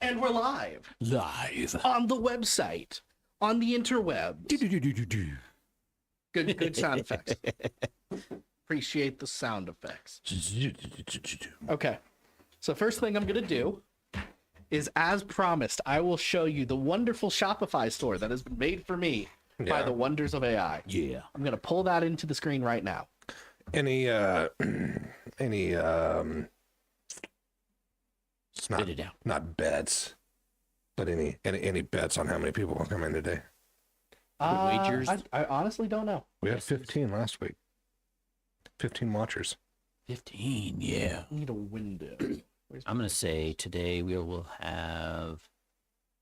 And we're live Live. on the website, on the interwebs. Good sound effects. Appreciate the sound effects. Okay. So first thing I'm going to do is, as promised, I will show you the wonderful Shopify store that has been made for me by the wonders of AI. Yeah. I'm going to pull that into the screen right now. It's Spit it out. not bets, but any bets on how many people will come in today? Wagers? I honestly don't know. We had 15 last week. 15 watchers. 15, yeah. I need a window. I'm going to say today we will have...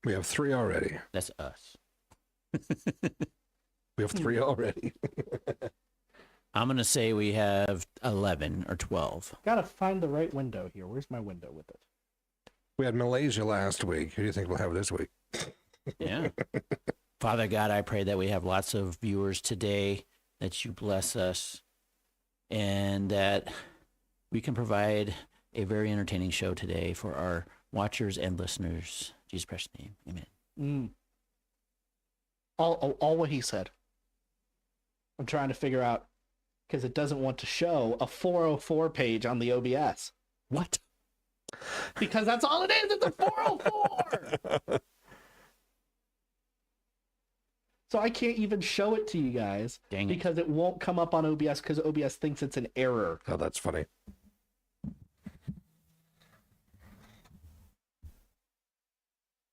We have 3 already. That's us. We have 3 already. I'm going to say we have 11 or 12. Gotta find the right window here. Where's my window with it? We had Malaysia last week. Who do you think we'll have this week? Yeah. Father God, I pray that we have lots of viewers today, that you bless us, and that we can provide a very entertaining show today for our watchers and listeners. In Jesus' precious name, amen. All what he said. I'm trying to figure out, because it doesn't want to show a 404 page on the OBS. What? Because that's all it is. It's a 404. So I can't even show it to you guys. Dang it. Because it won't come up on OBS because OBS thinks it's an error. Oh, that's funny.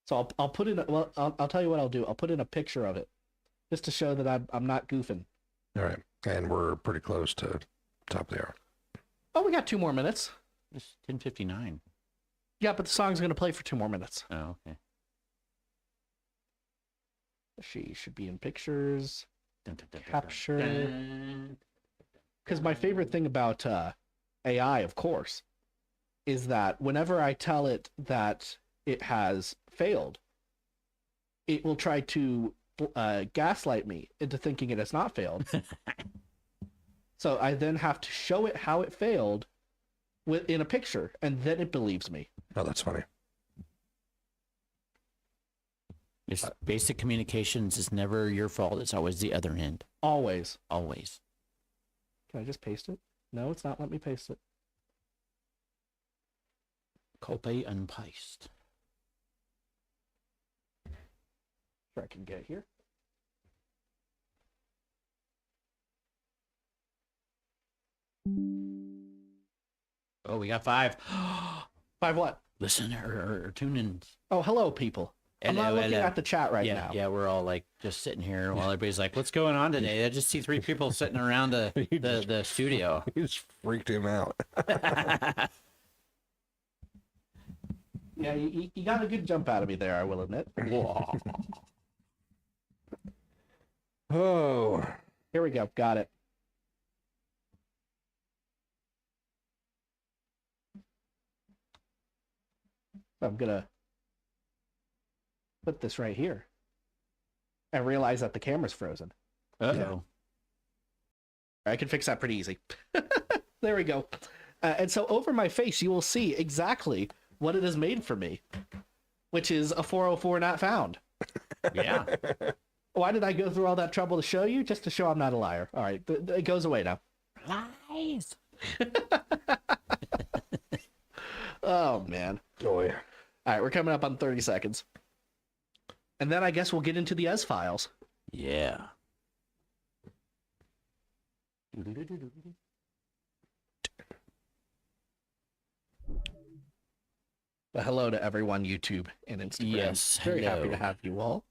So I'll put in. I'll tell you what I'll do. I'll put in a picture of it, just to show that I'm not goofing. All right. And we're pretty close to top of the hour. Oh, we got 2 more minutes. It's 10:59. Yeah, but the song's gonna play for 2 more minutes. Oh, okay. She should be in pictures. Dun, dun, dun, dun, Capture. dun. Because my favorite thing about AI, of course, is that whenever I tell it that it has failed, it will try to gaslight me into thinking it has not failed. So I then have to show it how it failed in a picture, and then it believes me. Oh, that's funny. It's basic communications is never your fault. It's always the other end. Always. Always. Can I just paste it? No, it's not. Let me paste it. Copy and paste. Sure, I can get here. Oh, we got 5. 5 what? Listen or tune in. Oh, hello, people. I'm not looking at the chat right now. Yeah, we're all like just sitting here while everybody's like, "What's going on today?" I just see 3 people sitting around the studio. You just freaked him out. Yeah, you got a good jump out of me there, I will admit. Whoa. Oh. Here we go. Got it. I'm gonna put this right here and realize that the camera's frozen. Uh-oh. I can fix that pretty easy. There we go. And so over my face, you will see exactly what it has made for me, which is a 404 not found. Yeah. Why did I go through all that trouble to show you? Just to show I'm not a liar. All right, it goes away now. Lies. Oh, man. Joy. All right, we're coming up on 30 seconds. And then I guess we'll get into the S files. Yeah. But hello to everyone, YouTube and Instagram. Yes, Very happy hello. to have you all.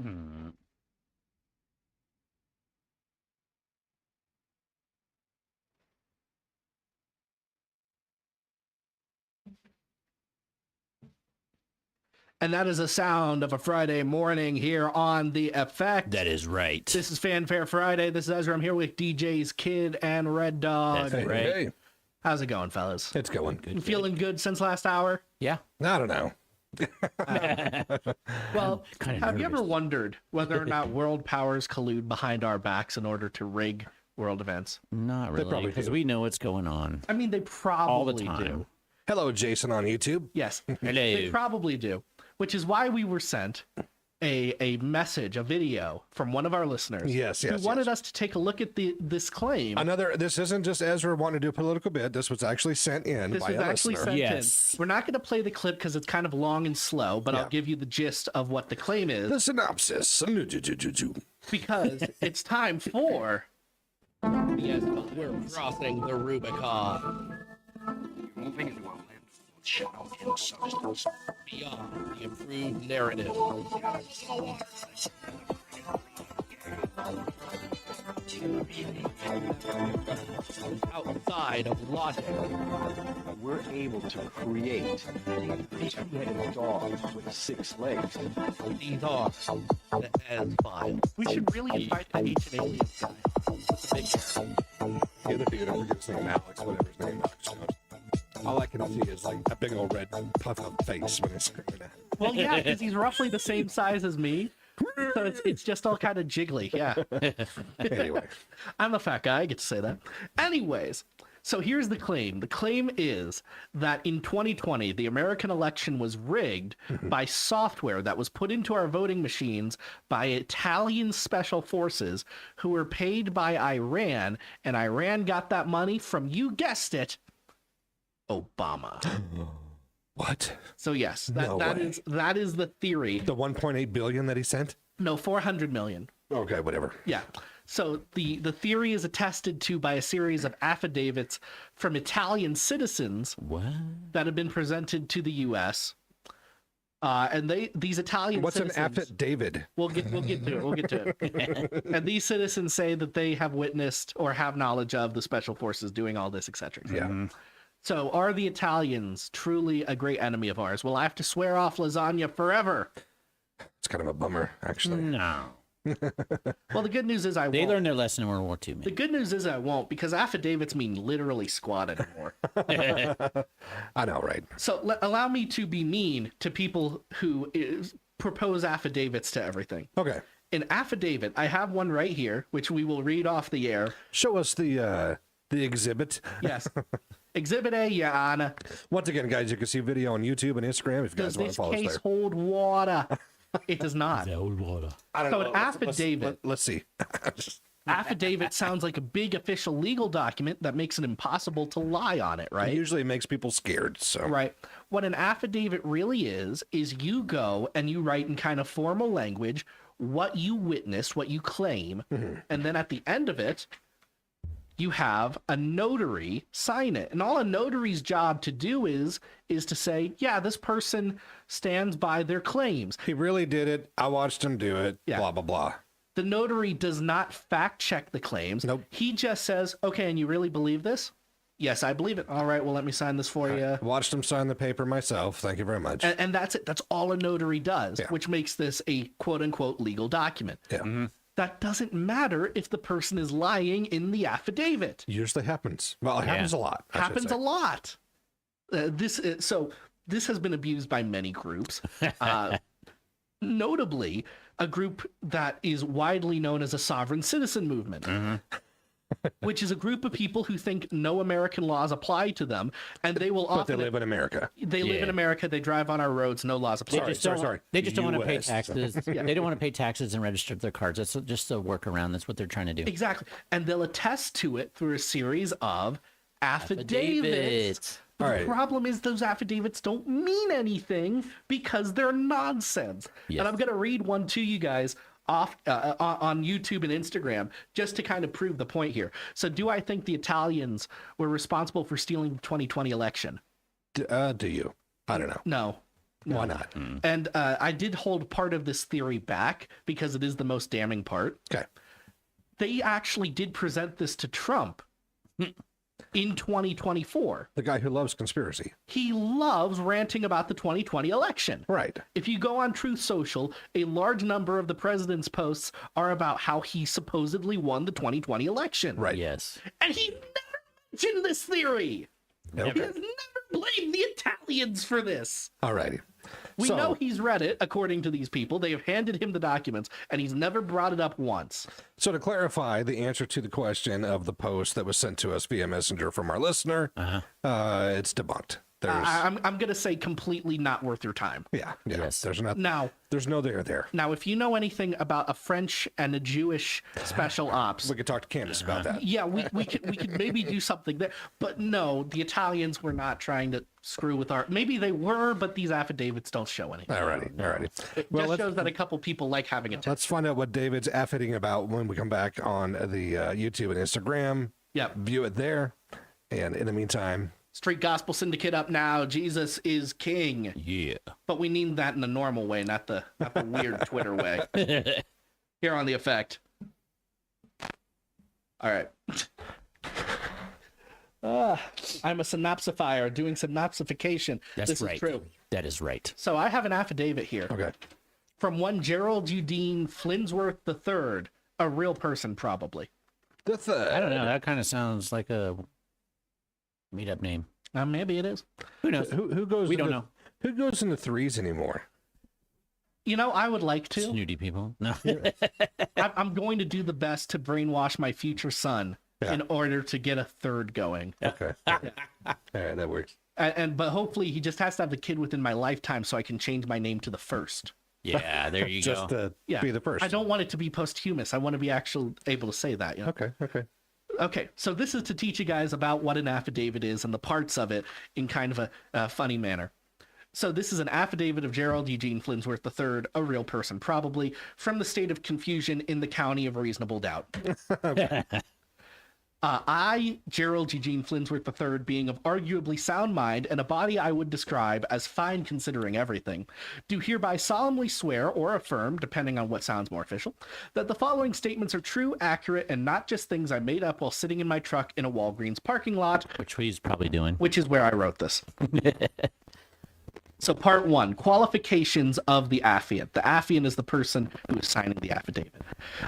Hmm. And that is the sound of a Friday morning here on The Effect. That is right. This is Fanfare Friday. This is Ezra. I'm here with DJ's Kid and RedDawg. That's right. Hey. How's it going, fellas? It's going. You feeling good since last hour? Yeah. I don't know. Well, Kinda have you nervous. ever wondered whether or not world powers collude behind our backs in order to rig world events? Not really, probably because do. we know what's going on. I mean, they probably All the time. do. Hello, Jason on YouTube. Yes, they Hello. probably do. Which is why we were sent a message, a video from one of our listeners. Yes, who yes, wanted yes. us to take a look at this claim. This isn't just Ezra wanting to do a political bit. This was actually sent in This by was a actually listener. sent Yes. in. We're not going to play the clip because it's kind of long and slow, but Yeah. I'll give you the gist of what the claim is The synopsis. because it's time for. Yes, but we're crossing the Rubicon. Moving into a land of shadow and substance. Beyond the improved narrative. Outside of logic. We're able to create a two-headed dog with 6 legs. These are the S-Files. We should really invite the ancient aliens guy with the big hair. The other dude, I forget his name, Alex, whatever his name is. All I can see is like a big old red puff of face when he's screaming at him. Well, yeah, because he's roughly the same size as me. So it's just all kind of jiggly. Yeah. Anyway, I'm a fat guy. I get to say that. Anyways, so here's the claim. The claim is that in 2020, the American election was rigged by software that was put into our voting machines by Italian special forces who were paid by Iran, and Iran got that money from, you guessed it, Obama. what? So yes, No way. that is the theory. The 1.8 billion that he sent? No, 400 million. Okay, whatever. Yeah. So the theory is attested to by a series of affidavits from Italian citizens What? that have been presented to the U.S. And these Italian What's an citizens, affidavit? We'll get to it. And these citizens say that they have witnessed or have knowledge of the special forces doing all this, etc. Yeah. So are the Italians truly a great enemy of ours? Will I have to swear off lasagna forever? It's kind of a bummer, actually. No. Well, the good news is I They won't. learned their lesson in World War II, The man. good news is I won't, because affidavits mean literally squat anymore. I know, right? So allow me to be mean to people who propose affidavits to everything. Okay. An affidavit, I have one right here, which we will read off the air. Show us the exhibit. Yes. Exhibit A, Your Honor. Once again, guys, you can see video on YouTube and Instagram if you Does guys want to this follow us case there. hold water? It does not. old water. I don't So know. an affidavit. Let's see. Affidavit sounds like a big official legal document that makes it impossible to lie on it, It right? usually makes people scared. So Right. What an affidavit really is you go and you write in kind of formal language what you witnessed, what you claim, and then at the end of it, you have a notary sign it. And all a notary's job to do is to say, yeah, this person stands by their claims. he really did it. I watched him do it. Yeah. Blah blah blah. The notary does not fact check the claims. Nope. He just says, okay, and you really believe this? Yes, I believe it. All right, well, let me sign this for you. Watched him sign the paper myself. Thank you very much. And that's it. That's all a notary does, Yeah. which makes this a quote unquote legal document. Yeah. That doesn't matter if the person is lying in the affidavit. Usually happens. Well, it happens a lot. I should Happens say. a lot. This has been abused by many groups. Notably, a group that is widely known as a sovereign citizen movement. Which is a group of people who think no American laws apply to them, and they will But they often live in America. they live in Yeah. America. They drive on our roads. No laws apply. Sorry. They just don't want to pay US. taxes. They don't want to pay taxes and register their cards. That's just a workaround. That's what they're trying to do. Exactly. And they'll attest to it through a series of affidavits. Affidavits. The All right. problem is those affidavits don't mean anything because they're nonsense. Yes. And I'm going to read one to you guys off on YouTube and Instagram just to kind of prove the point here. So do I think the Italians were responsible for stealing the 2020 election? Do you? I don't know. No. Why not? And I did hold part of this theory back because it is the most damning part. Okay. They actually did present this to Trump in 2024. The guy who loves conspiracy. He loves ranting about the 2020 election. Right. If you go on Truth Social, a large number of the president's posts are about how he supposedly won the 2020 election. Right. Yes. And he never in this theory. Nope. He has never blamed the Italians for this. Alrighty. We So- know he's read it, according to these people. They have handed him the documents, and he's never brought it up once. So to clarify the answer to the question of the post that was sent to us via Messenger from our listener, it's debunked. There's, I'm going to say completely not worth your time. yeah. Yes. There's not. Now, There's no there. Now, if you know anything about a French and a Jewish special ops, We could talk to Candace about that. yeah, we could maybe do something there. But no, the Italians were not trying to screw with our. Maybe they were, but these affidavits don't show anything. Alrighty. It just shows that a couple people like having a. Let's find out what David's affiding about when we come back on the YouTube and Instagram. Yep. View it there. And in the meantime, Street Gospel Syndicate up now. Jesus is king. Yeah. But we need that in the normal way, not the weird Twitter way. Here on The Effect. All right. I'm a synopsifier doing synopsification. That's this right. is true. That is right. So I have an affidavit here okay. from one Gerald Eugene Flinsworth III, a real person probably. The third. I don't know. That kind of sounds like a made-up name. Maybe it is. Who knows? Who goes? We don't into- know. Who goes into threes anymore? You know, I would like to. Snooty people. No. I'm going to do the best to brainwash my future son in order to get a third going. Okay. All right, that works. But hopefully he just has to have the kid within my lifetime so I can change my name to the first. Yeah, there you Just go. to be the first. I don't want it to be posthumous. I want to be actually able to say that. You know? Okay. Okay, so this is to teach you guys about what an affidavit is and the parts of it in kind of a funny manner. So this is an affidavit of Gerald Eugene Flinsworth III, a real person probably, from the state of confusion in the county of reasonable doubt. I, Gerald Eugene Flinsworth III, being of arguably sound mind and a body I would describe as fine considering everything, do hereby solemnly swear or affirm, depending on what sounds more official, that the following statements are true, accurate, and not just things I made up while sitting in my truck in a Walgreens parking lot, Which he's probably doing. which is where I wrote this. So part one, qualifications of the affiant. The affiant is the person who is signing the affidavit.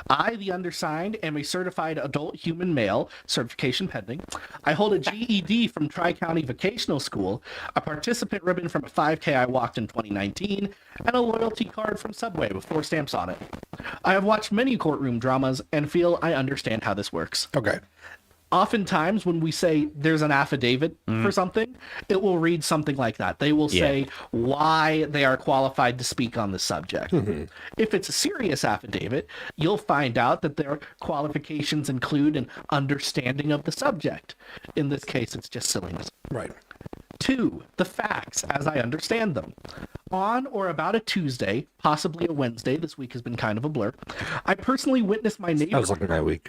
I, the undersigned, am a certified adult human male, certification pending. I hold a GED from Tri-County Vocational School, a participant ribbon from a 5K I walked in 2019, and a loyalty card from Subway with 4 stamps on it. I have watched many courtroom dramas and feel I understand how this works. Okay. Oftentimes when we say there's an affidavit for something, it will read something like that. They will say why they are qualified to speak on the subject. If it's a serious affidavit, you'll find out that their qualifications include an understanding of the subject. In this case, it's just silliness. Right. 2, the facts as I understand them. On or about a Tuesday, possibly a Wednesday, this week has been kind of a blur, I personally witnessed my neighbor... I was looking that week.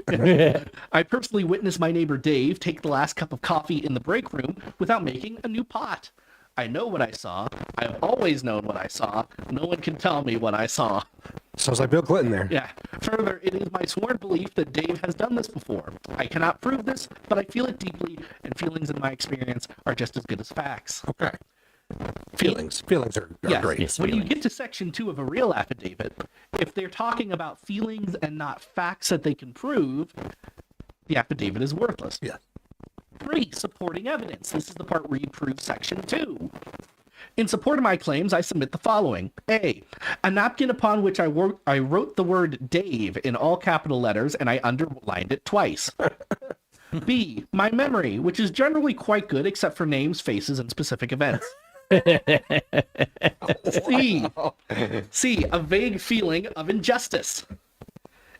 I personally witnessed my neighbor Dave take the last cup of coffee in the break room without making a new pot. I know what I saw. I've always known what I saw. No one can tell me what I saw. Sounds like Bill Clinton there. Yeah. Further, it is my sworn belief that Dave has done this before. I cannot prove this, but I feel it deeply, and feelings in my experience are just as good as facts. Okay. Feelings are Yes. great. Yes. When you feelings. get to section 2 of a real affidavit, if they're talking about feelings and not facts that they can prove, the affidavit is worthless. Yeah. 3, supporting evidence. This is the part where you prove section 2. In support of my claims, I submit the following. A napkin upon which I wrote the word Dave in all capital letters and I underlined it twice. B, my memory, which is generally quite good except for names, faces, and specific events. C, a vague feeling of injustice.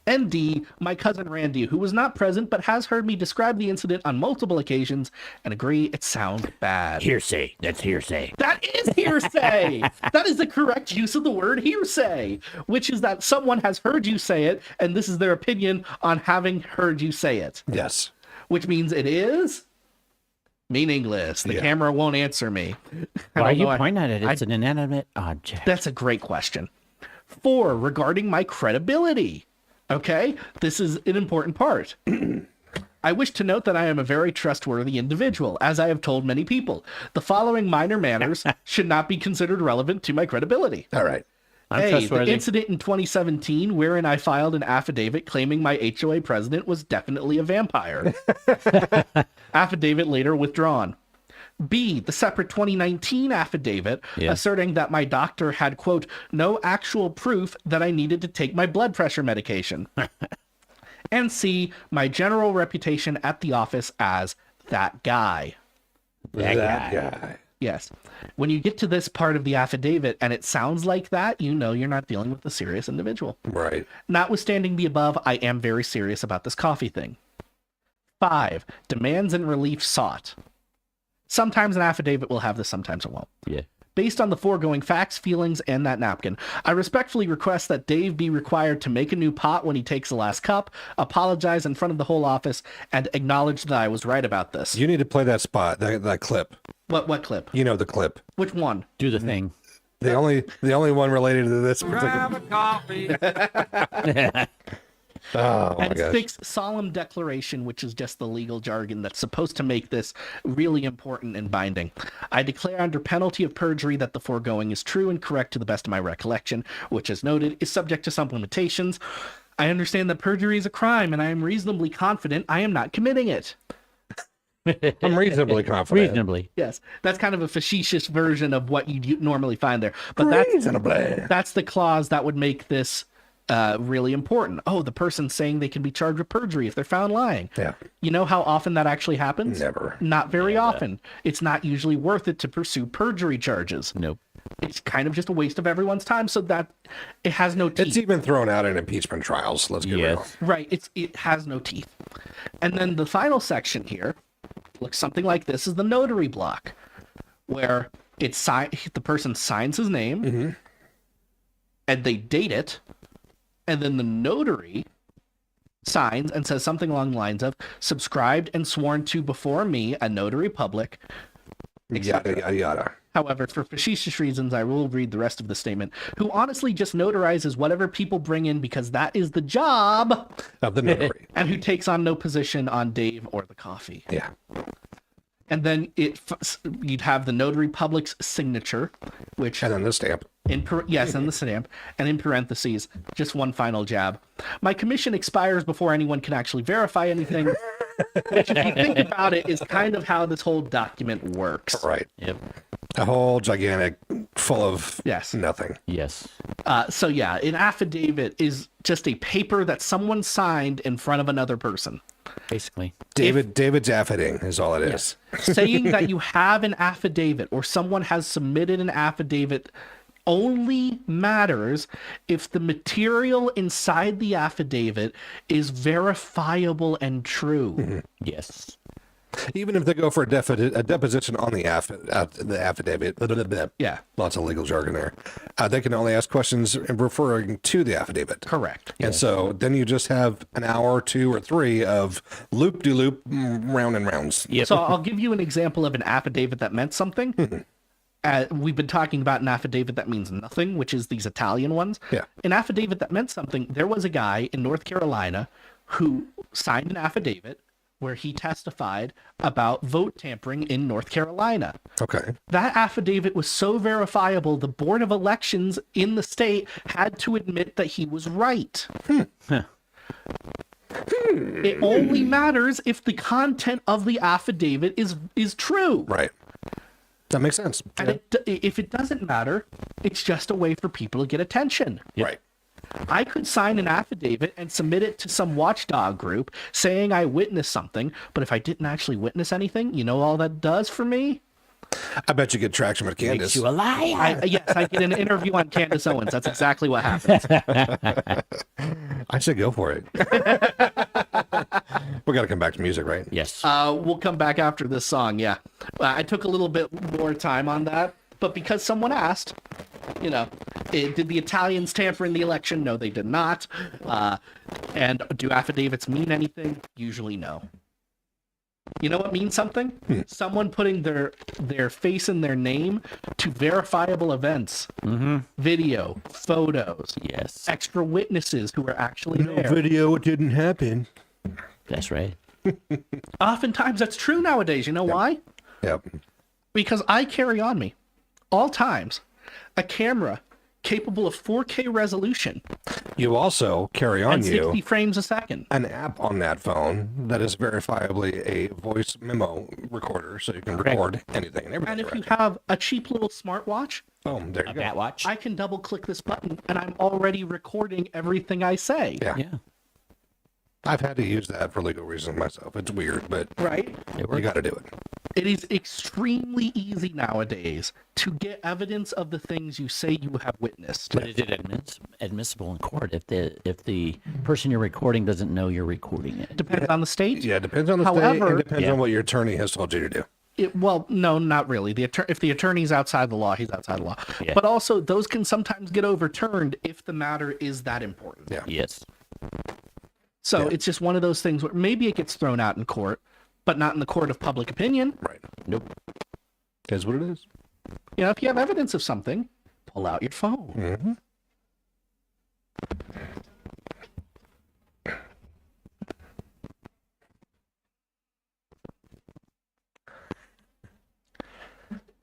And D, my cousin Randy, who was not present but has heard me describe the incident on multiple occasions and agree it sounds bad. Hearsay. That's hearsay. That is hearsay! That is the correct use of the word hearsay, which is that someone has heard you say it, and this is their opinion on having heard you say it. Yes. Which means it is meaningless. The camera won't answer me. Why are you pointing at it? It's an inanimate object. That's a great question. 4, regarding my credibility. Okay, this is an important part. I wish to note that I am a very trustworthy individual, as I have told many people. The following minor matters should not be considered relevant to my credibility. All right. I'm A, the trustworthy. incident in 2017 wherein I filed an affidavit claiming my HOA president was definitely a vampire. Affidavit later withdrawn. B, the separate 2019 affidavit Yeah. asserting that my doctor had, quote, no actual proof that I needed to take my blood pressure medication. And C, my general reputation at the office as that guy. That guy. Yes. When you get to this part of the affidavit and it sounds like that, you know you're not dealing with a serious individual. Right. Notwithstanding the above, I am very serious about this coffee thing. 5, demands and relief sought. Sometimes an affidavit will have this, sometimes it won't. Yeah. Based on the foregoing facts, feelings, and that napkin, I respectfully request that Dave be required to make a new pot when he takes the last cup, apologize in front of the whole office, and acknowledge that I was right about this. You need to play that spot, that clip. What clip? You know the clip. Which one? Do the thing. The only one related to this particular. Oh my And gosh. 6, solemn declaration, which is just the legal jargon that's supposed to make this really important and binding. I declare under penalty of perjury that the foregoing is true and correct to the best of my recollection, which, as noted, is subject to some limitations. I understand that perjury is a crime, and I am reasonably confident I am not committing it. I'm reasonably confident. Reasonably. Yes, that's kind of a facetious version of what you normally find there. But Reasonably. that's the clause that would make this really important. Oh, the person saying they can be charged with perjury if they're found lying. Yeah. You know how often that actually happens? Never. Not very often. It's not usually worth it to pursue perjury charges. Nope. It's kind of just a waste of everyone's time, so that it has no teeth. It's even thrown out in impeachment trials. Let's get real. Yes. Right, it has no teeth. And then the final section here looks something like this: is the notary block, where the person signs his name, and they date it, and then the notary signs and says something along the lines of subscribed and sworn to before me, a notary public. Yada, yada, yada. However, for facetious reasons, I will read the rest of the statement. Who honestly just notarizes whatever people bring in because that is the job, Of the notary. and who takes on no position on Dave or the coffee. Yeah. And then you'd have the notary public's signature, which And then the stamp. and the stamp, and in parentheses, just one final jab. My commission expires before anyone can actually verify anything, which, if you think about it, is kind of how this whole document works. Right. Yep. A whole gigantic, full of Yes. nothing. Yes. So yeah, an affidavit is just a paper that someone signed in front of another person. Basically. David's affiding is all it is. Saying that you have an affidavit or someone has submitted an affidavit only matters if the material inside the affidavit is verifiable and true. Yes. Even if they go for a deposition on the affidavit, blah, blah, blah. Yeah, Lots of legal jargon there. They can only ask questions referring to the affidavit. correct. And so then you just have an hour, 2 or 3 of loop-de-loop, round and rounds. Yep. So I'll give you an example of an affidavit that meant something. We've been talking about an affidavit that means nothing, which is these Italian ones. Yeah. An affidavit that meant something. There was a guy in North Carolina who signed an affidavit where he testified about vote tampering in North Carolina. Okay. That affidavit was so verifiable, the Board of Elections in the state had to admit that he was right. It only matters if the content of the affidavit is true. Right. That makes sense. And if it doesn't matter, it's just a way for people to get attention. Right. I could sign an affidavit and submit it to some watchdog group saying I witnessed something, but if I didn't actually witness anything, you know all that does for me? I bet you get traction with Makes Candace. you a liar. Yes, I get an interview on Candace Owens. That's exactly what happens. I should go for it. We got to come back to music, right? Yes. We'll come back after this song, yeah. I took a little bit more time on that, but because someone asked, did the Italians tamper in the election? No, they did not. And do affidavits mean anything? Usually no. You know what means something? Someone putting their face and their name to verifiable events. Video, photos, Yes. extra witnesses who are actually there. Video, it didn't happen. That's right. Oftentimes that's true nowadays. You know why? Yep. Because I carry on me, all times, a camera capable of 4K resolution You also carry on and 60 you frames a second. an app on that phone that is verifiably a voice memo recorder, so you can record anything and everything. And if you right? have a cheap little smartwatch, Boom, there A you go. bat watch. I can double click this button and I'm already recording everything I say. Yeah. Yeah. I've had to use that for legal reasons myself. It's weird, but Right? you got to do it. It is extremely easy nowadays to get evidence of the things you say you have witnessed. But is it admissible in court if the person you're recording doesn't know you're recording it? Depends on the state. Yeah, it depends on the state However- and depends Yeah. on what your attorney has told you to do. Well, no, not really. If the attorney's outside the law, he's outside the law. Yeah. But also, those can sometimes get overturned if the matter is that important. Yeah. Yes. So Yeah. it's just one of those things where maybe it gets thrown out in court, but not in the court of public opinion. Right. Nope. Is what it is. You know, if you have evidence of something, pull out your phone. Mm-hmm.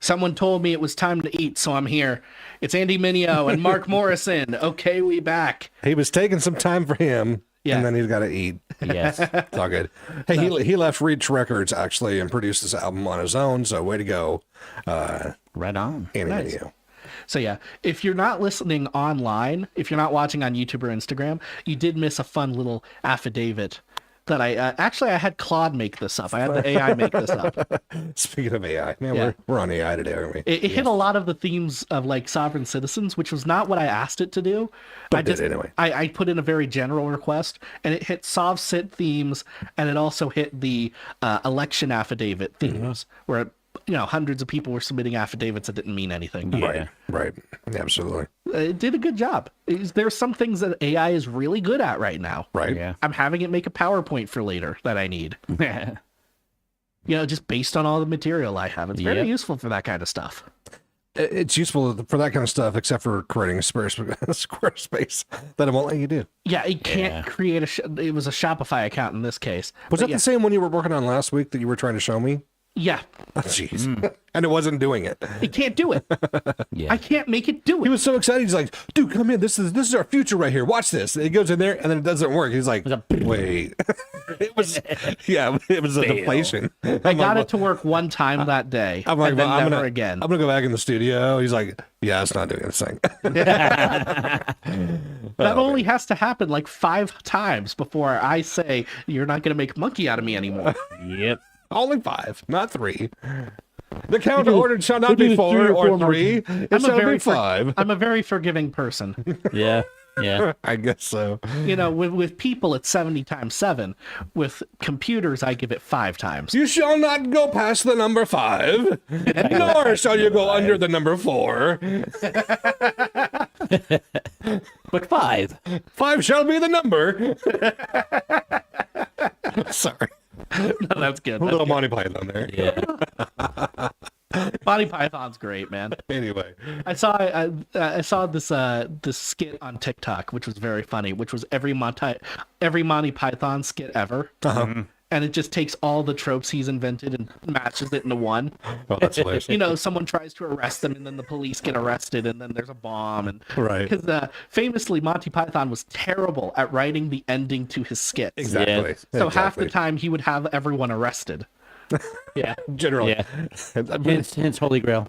Someone told me it was time to eat, so I'm here. It's Andy Mineo and Mark Morrison. Okay, we back. He was taking some time for him, Yeah. and then he's got to eat. Yes. It's all good. Hey, he left Reach Records actually and produced this album on his own. So way to go, Right on. Andy Nice. Mineo. So yeah, if you're not listening online, if you're not watching on YouTube or Instagram, you did miss a fun little affidavit that I had Claude make this up. I had the AI make this up. Speaking of AI, man, Yeah. we're on AI today, aren't we? It hit a lot of the themes of like sovereign citizens, which was not what I asked it to do. But I it did anyway. I put in a very general request, and it hit SovCit themes, and it also hit the election affidavit themes, where hundreds of people were submitting affidavits that didn't mean anything. Right. Right. Absolutely. It did a good job. There's some things that AI is really good at right now. Right. Yeah. I'm having it make a PowerPoint for later that I need. Just based on all the material I have. It's very Yep. useful for that kind of stuff. It's useful for that kind of stuff, except for creating a Squarespace that it won't let you do. Yeah, it can't Yeah. create it was a Shopify account in this case. Was But that yeah, the same one you were working on last week that you were trying to show me? Yeah, Oh, jeez. And it wasn't doing it. it can't do it. Yeah. I can't make it do He it. was so excited. He's like, dude, come in. This is our future right here. Watch this. And he goes in there and then it doesn't work. He's like, wait. it was a deflation. I got it to work one time that day, I'm like, and then well, never I'm again. gonna go back in the studio. He's like, yeah, it's not doing this thing. That only has to happen like 5 times before I say you're not going to make monkey out of me anymore. Yep. Only 5, not 3. The count ordered shall not be 4 or 3. It shall be 5. I'm a very forgiving person. Yeah. Yeah. I guess so. With people it's 70 times 7. With computers I give it 5 times. You shall not go past the number 5, nor shall you go under the number 4. But 5. 5 shall be the number. Sorry. No, that's good. A little Monty Python there. Yeah. Monty Python's great, man. Anyway. I saw this skit on TikTok, which was very funny, which was every Monty Python skit ever. And it just takes all the tropes he's invented and matches it into one. Oh, that's hilarious. Someone tries to arrest them, and then the police get arrested, and then there's a bomb. And Right. because famously, Monty Python was terrible at writing the ending to his skits. Exactly. So half the Exactly. time he would have everyone arrested. Yeah. Generally. Yeah. Hence Holy Grail.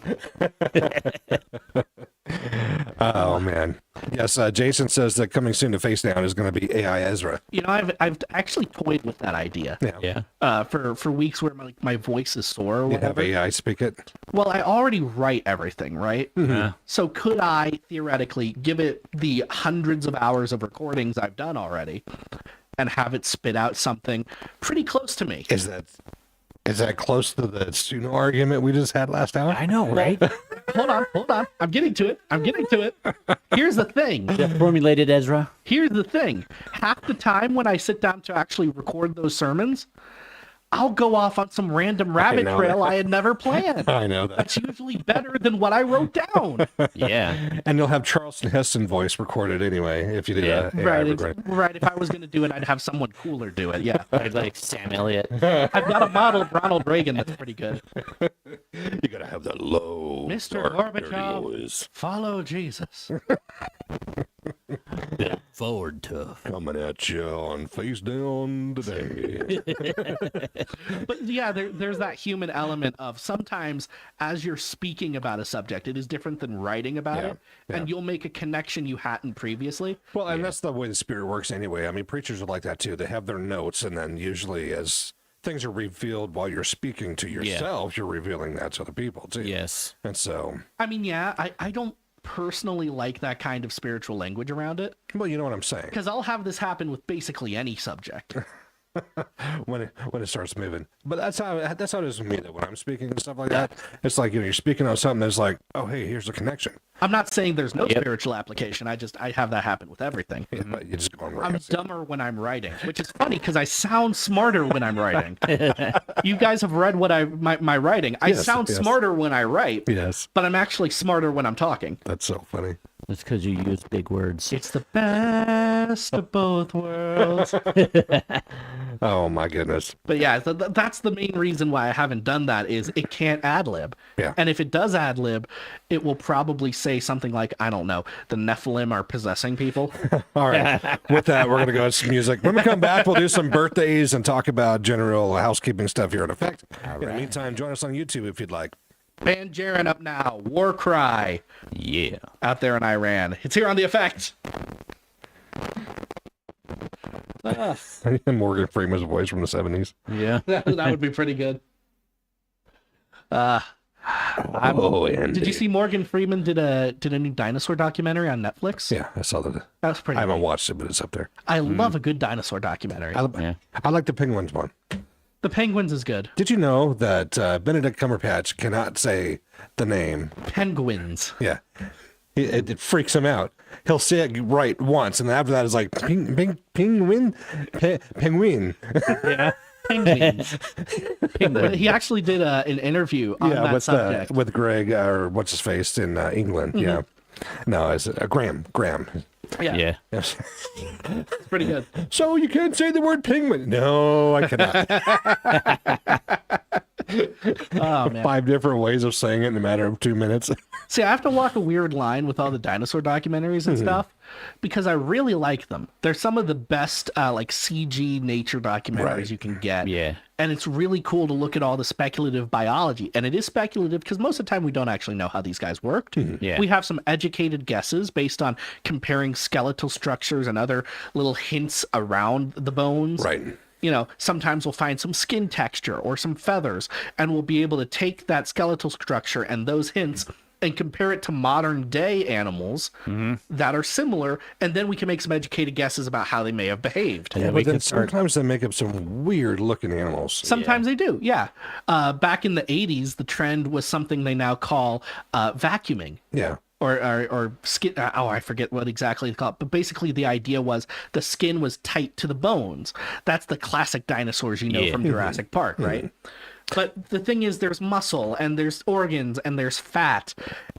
Oh, man. Yes, Jason says that coming soon to Face Down is going to be AI Ezra. I've actually toyed with that idea. Yeah. For weeks where my voice is sore or You have whatever. AI speak it. Well, I already write everything, right? Yeah. So could I theoretically give it the hundreds of hours of recordings I've done already and have it spit out something pretty close to me? Is that close to the Suno argument we just had last hour? I know, right? Hold on. I'm getting to it. Here's the thing. Formulated Ezra. Here's the thing. Half the time when I sit down to actually record those sermons, I'll go off on some random rabbit know trail that. I had never planned. I know that. That's usually better than what I wrote down. Yeah. And you'll have Charleston Heston voice recorded anyway if you did Yeah. AI Right, recording. right. If I was going to do it, I'd have someone cooler do it. Yeah. Like Sam Elliott. I've got a model of Ronald Reagan that's pretty good. You gotta have that low, Mr. dark, dirty Gorbachev. voice. Follow Jesus. Forward tough. Coming at you on face down today. But yeah, there's that human element of sometimes as you're speaking about a subject, it is different than writing about Yeah, it, and yeah. you'll make a connection you hadn't previously. Well, and that's the way the spirit works anyway. I mean, preachers are like that too. They have their notes, and then usually as things are revealed while you're speaking to yourself, you're revealing that to the people too. Yes. And so, I mean, yeah, I don't personally like that kind of spiritual language around it, well, you know what I'm saying. because I'll have this happen with basically any subject. When it starts moving, but that's how it is with me. That when I'm speaking and stuff like that, it's like you're speaking on something that's like, oh hey, here's a connection. I'm not saying there's no Yep. spiritual application. I have that happen with everything. Yeah, but you just go on I'm rants. dumber when I'm writing, which is funny because I sound smarter when I'm writing. You guys have read what my writing. I Yes, sound yes. smarter when I write, Yes, but I'm actually smarter when I'm talking. that's so funny. That's because you use big words. It's the best of both worlds. Oh my goodness. But yeah, that's the main reason why I haven't done that is it can't ad lib. Yeah. And if it does ad lib, it will probably say something like, I don't know, the Nephilim are possessing people. All right. With that, we're gonna go to some music. When we come back, we'll do some birthdays and talk about general housekeeping stuff here in effect. In the meantime, join us on YouTube if you'd like. Ban Jaren up now. War cry Yeah. out there in Iran. It's here on The Effect. Morgan Freeman's voice from the 70s. Yeah. That would be pretty good. Did you see Morgan Freeman did a new dinosaur documentary on Netflix? Yeah, I saw that. That was pretty I haven't neat. watched it, but it's up there. I love a good dinosaur documentary. Yeah. I like the penguins one. The Penguins is good. Did you know that Benedict Cumberbatch cannot say the name? Penguins. Yeah. It freaks him out. He'll say it right once, and then after that, it's like penguin. Yeah. Penguins. He actually did an interview on Yeah, that subject. with Greg or what's his face in England. Yeah. No, it's Graham. Yeah, Yeah. Yes. it's pretty good. So you can't say the word penguin. No, I cannot. Oh man. 5 different ways of saying it in a matter of 2 minutes. See, I have to walk a weird line with all the dinosaur documentaries and stuff because I really like them. They're some of the best like CG nature documentaries Right. you can get. Yeah. And it's really cool to look at all the speculative biology. And it is speculative because most of the time we don't actually know how these guys worked. Yeah. We have some educated guesses based on comparing skeletal structures and other little hints around the bones. Right. You know, sometimes we'll find some skin texture or some feathers, and we'll be able to take that skeletal structure and those hints and compare it to modern day animals that are similar, and then we can make some educated guesses about how they may have behaved. Yeah, we but then can start- sometimes they make up some weird looking animals. Sometimes they do, yeah. Back in the 80s, the trend was something they now call vacuuming. Yeah. Or skin. I forget what exactly it's called. But basically, the idea was the skin was tight to the bones. That's the classic dinosaurs you know Yeah. from Jurassic Park, right? But the thing is, there's muscle and there's organs and there's fat,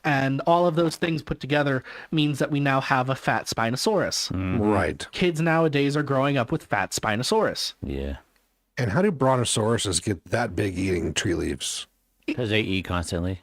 and all of those things put together means that we now have a fat Spinosaurus. Right. Kids nowadays are growing up with fat Spinosaurus. Yeah. And how do brontosauruses get that big eating tree leaves? Because they eat constantly.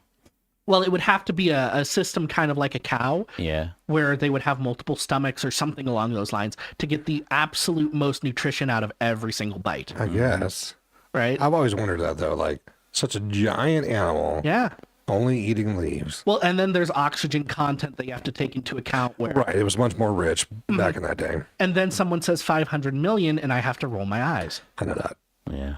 Well, it would have to be a system kind of like a cow, Yeah. where they would have multiple stomachs or something along those lines to get the absolute most nutrition out of every single bite, I guess. right? I've always wondered that though, like such a giant animal Yeah. only eating leaves. Well, and then there's oxygen content that you have to take into account where, Right. It was much more rich back in that day. and then someone says 500 million and I have to roll my eyes. I know that. Yeah.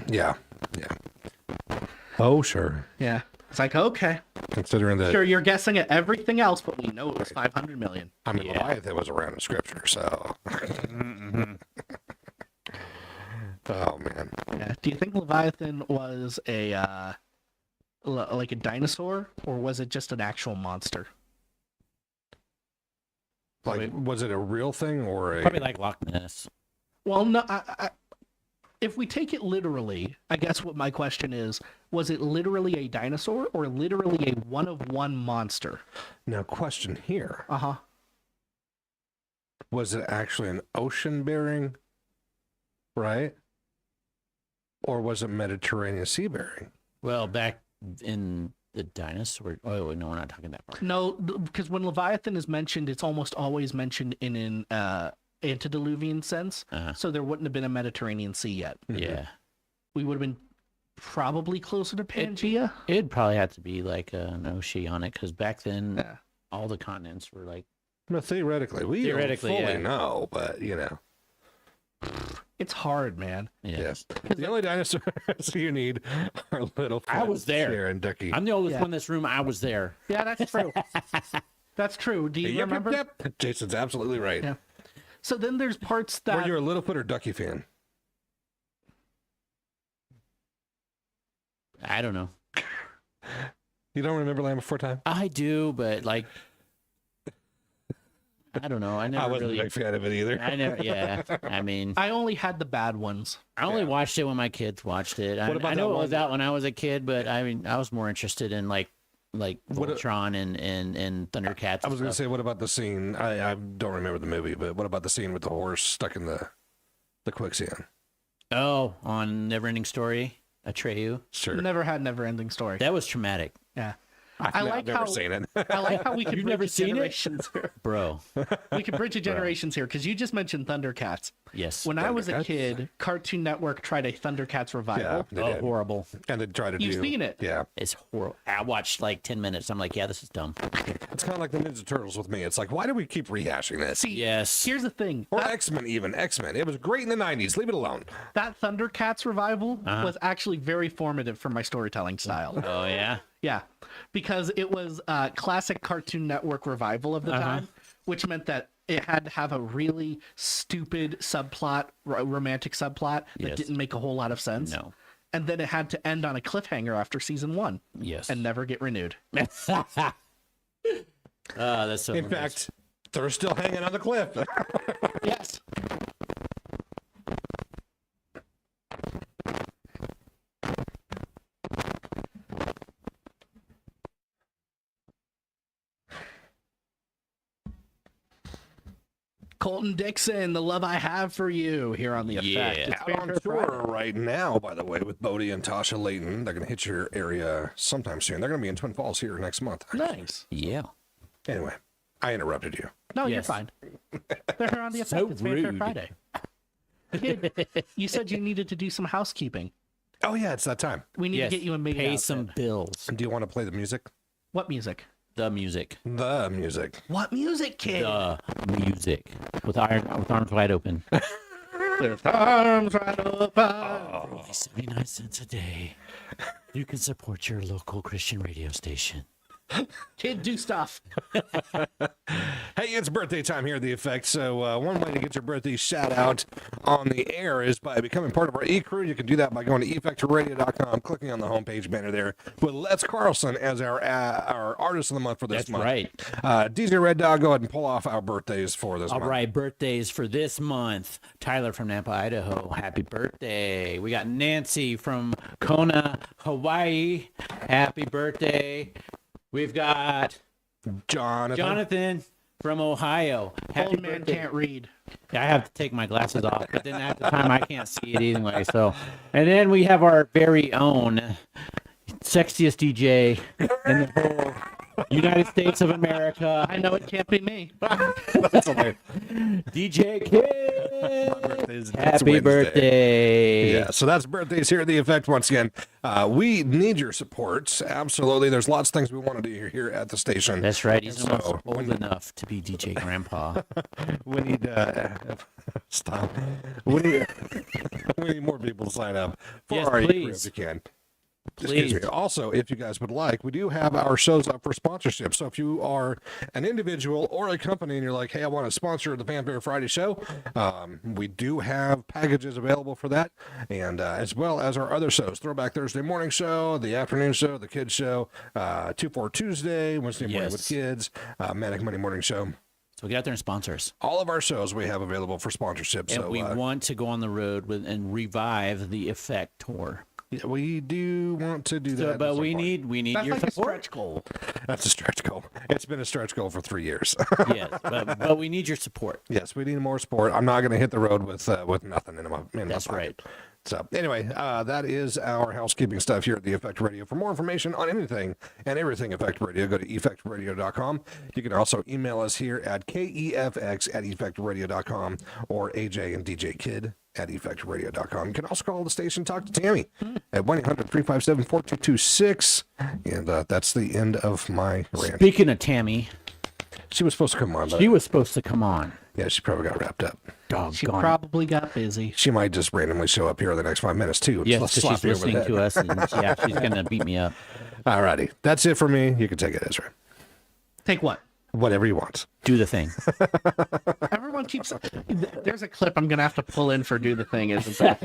Yeah. Yeah. Oh, sure. Yeah. It's like, okay, Considering that, sure, you're guessing at everything else, but we know it was 500 million. I mean, Yeah. Leviathan was around in scripture, so. Oh, man. Yeah. Do you think Leviathan was like a dinosaur, or was it just an actual monster? Like, was it a real thing or a. Probably like Loch Ness. Well, no. If we take it literally, I guess what my question is, was it literally a dinosaur or literally a one-of-one monster? Now, question here. Uh-huh. Was it actually an ocean bearing? Right? Or was it Mediterranean sea bearing? Well, back in The dinosaur. Oh no, we're not talking that part. No, because when Leviathan is mentioned, it's almost always mentioned in an antediluvian sense. So there wouldn't have been a Mediterranean Sea yet. Yeah. We would have been probably closer to Pangea. It'd probably have to be like an oceanic, because back then Yeah. all the continents were like. Well, theoretically, we don't fully yeah. know, but you know. It's hard, man. Yeah. Yes. The only dinosaurs you need are little. I was there. Sarah and Ducky. I'm the oldest Yeah. one in this room. I was there. Yeah, that's true. That's true. Do you remember? Yep. Jason's absolutely right. Yeah. So then there's parts that Were you a Littlefoot or Ducky fan? I don't know. You don't remember Land Before Time? I do, but like, I don't know. I never I wasn't really. a big fan of it either. I never. Yeah. I mean, I only had the bad ones. I only watched it when my kids watched it. What about I know that it was one- out when I was a kid, but I mean, I was more interested in like What- Voltron and Thundercats. I was and going to stuff. say, what about the scene? I don't remember the movie, but what about the scene with the horse stuck in the quicksand? Oh, on Neverending Story, Atreyu. Sure. Never had Never-Ending Story. That was traumatic, Yeah. I've like never how- seen it. I like how we can You've bridge never seen it? generations here. bro. We can bridge the generations here because you just mentioned Thundercats. Yes. When I was a Thundercats? kid, Cartoon Network tried a Thundercats Yeah, revival. they Oh, did. horrible. And they try to do. You've seen it. Yeah. It's horrible. I watched like 10 minutes. I'm like, yeah, this is dumb. It's kind of like the Ninja Turtles with me. It's like, why do we keep rehashing this? See, Yes. here's the thing. Or X-Men even. X-Men. It was great in the 90s. Leave it alone. That Thundercats revival was actually very formative for my storytelling style. Oh, yeah. Yeah, because it was a classic Cartoon Network revival of the time, which meant that it had to have a really stupid subplot, romantic subplot that Yes. didn't make a whole lot of sense. No. And then it had to end on a cliffhanger after season 1 Yes. and never get renewed. That's so In fact, they're still hanging on the cliff. Yes. Colton Dixon, the love I have for you here on the effect. Yeah. It's Out on Fanfare tour Friday. right now, by the way, with Bodie and Tasha Layton. They're going to hit your area sometime soon. They're going to be in Twin Falls here next month. Nice. yeah. Anyway, I interrupted you. No, you're Yes. fine. They're here on the effect. So It's Fanfare rude. Friday. Kid, you said you needed to do some housekeeping. Oh, yeah, it's that time. We need Yes. to get you a maid Pay outfit. some bills. Do you want to play the music? What music? The music. The music. What music, kid? The music. With arms wide open. With arms right open. Only 79 cents a day. You can support your local Christian radio station. Kid, do stuff. Hey, it's birthday time here at The Effect, so one way to get your birthday shout out on the air is by becoming part of our E-Crew. You can do that by going to effectradio.com, clicking on the homepage banner there, with Les Carlson as our artist of the month for this That's month. right. DJ RedDawg, go ahead and pull off our birthdays for this All month. right, birthdays for this month. Tyler from Nampa, Idaho. Happy birthday. We got Nancy from Kona, Hawaii. Happy birthday. We've got Jonathan from Ohio. Happy Old man birthday. can't read. I have to take my glasses off, but then at the time I can't see it anyway. So, and then we have our very own sexiest DJ in the whole United States of America. I know it can't be me. That's hilarious. DJ Kid. birthday's next Happy Wednesday. birthday. Yeah, so that's birthdays here at The Effect once again. We need your support. Absolutely. There's lots of things we want to do here at the station. That's right. He's And almost so, old enough to be DJ Grandpa. we need stop. We need more people to sign up for Yes, our E-Crew please. if you can. Please. Excuse me. Also, if you guys would like, we do have our shows up for sponsorship. So if you are an individual or a company and you're like, hey, I want to sponsor the Fanfare Friday show, we do have packages available for that. And as well as our other shows, Throwback Thursday morning show, the afternoon show, the kids show, 2-4 Tuesday, Wednesday morning with Yes. kids, Manic Monday morning show. So get out there and sponsor us. All of our shows we have available for sponsorship. And So we want to go on the road with and revive the Effect tour. yeah, we do want to do So, that. but at some we point. need That's your like a support. stretch goal. That's a stretch goal. It's been a stretch goal for 3 years. Yes, but we need your support. Yes, we need more support. I'm not going to hit the road with nothing in my That's pocket. right. So anyway, that is our housekeeping stuff here at the Effect Radio. For more information on anything and everything Effect Radio, go to effectradio.com. You can also email us here at kefx@effectradio.com or AJ and DJ Kid at effectradio.com. You can also call the station, talk to Tammy at 1-800-357-4226. And that's the end of my rant. Speaking of Tammy, She was supposed to come on, but she was supposed to come on. yeah, she probably got wrapped up. She Doggone. probably got busy. She might just randomly show up here in the next 5 minutes, too. Yes, Let's because slap she's you over the listening head. to us, and yeah, she's gonna beat me up. All righty. That's it for me. You can take it, Ezra. Take what? Whatever you want. Do the thing. Everyone keeps. There's a clip I'm gonna have to pull in for "Do the Thing," isn't there?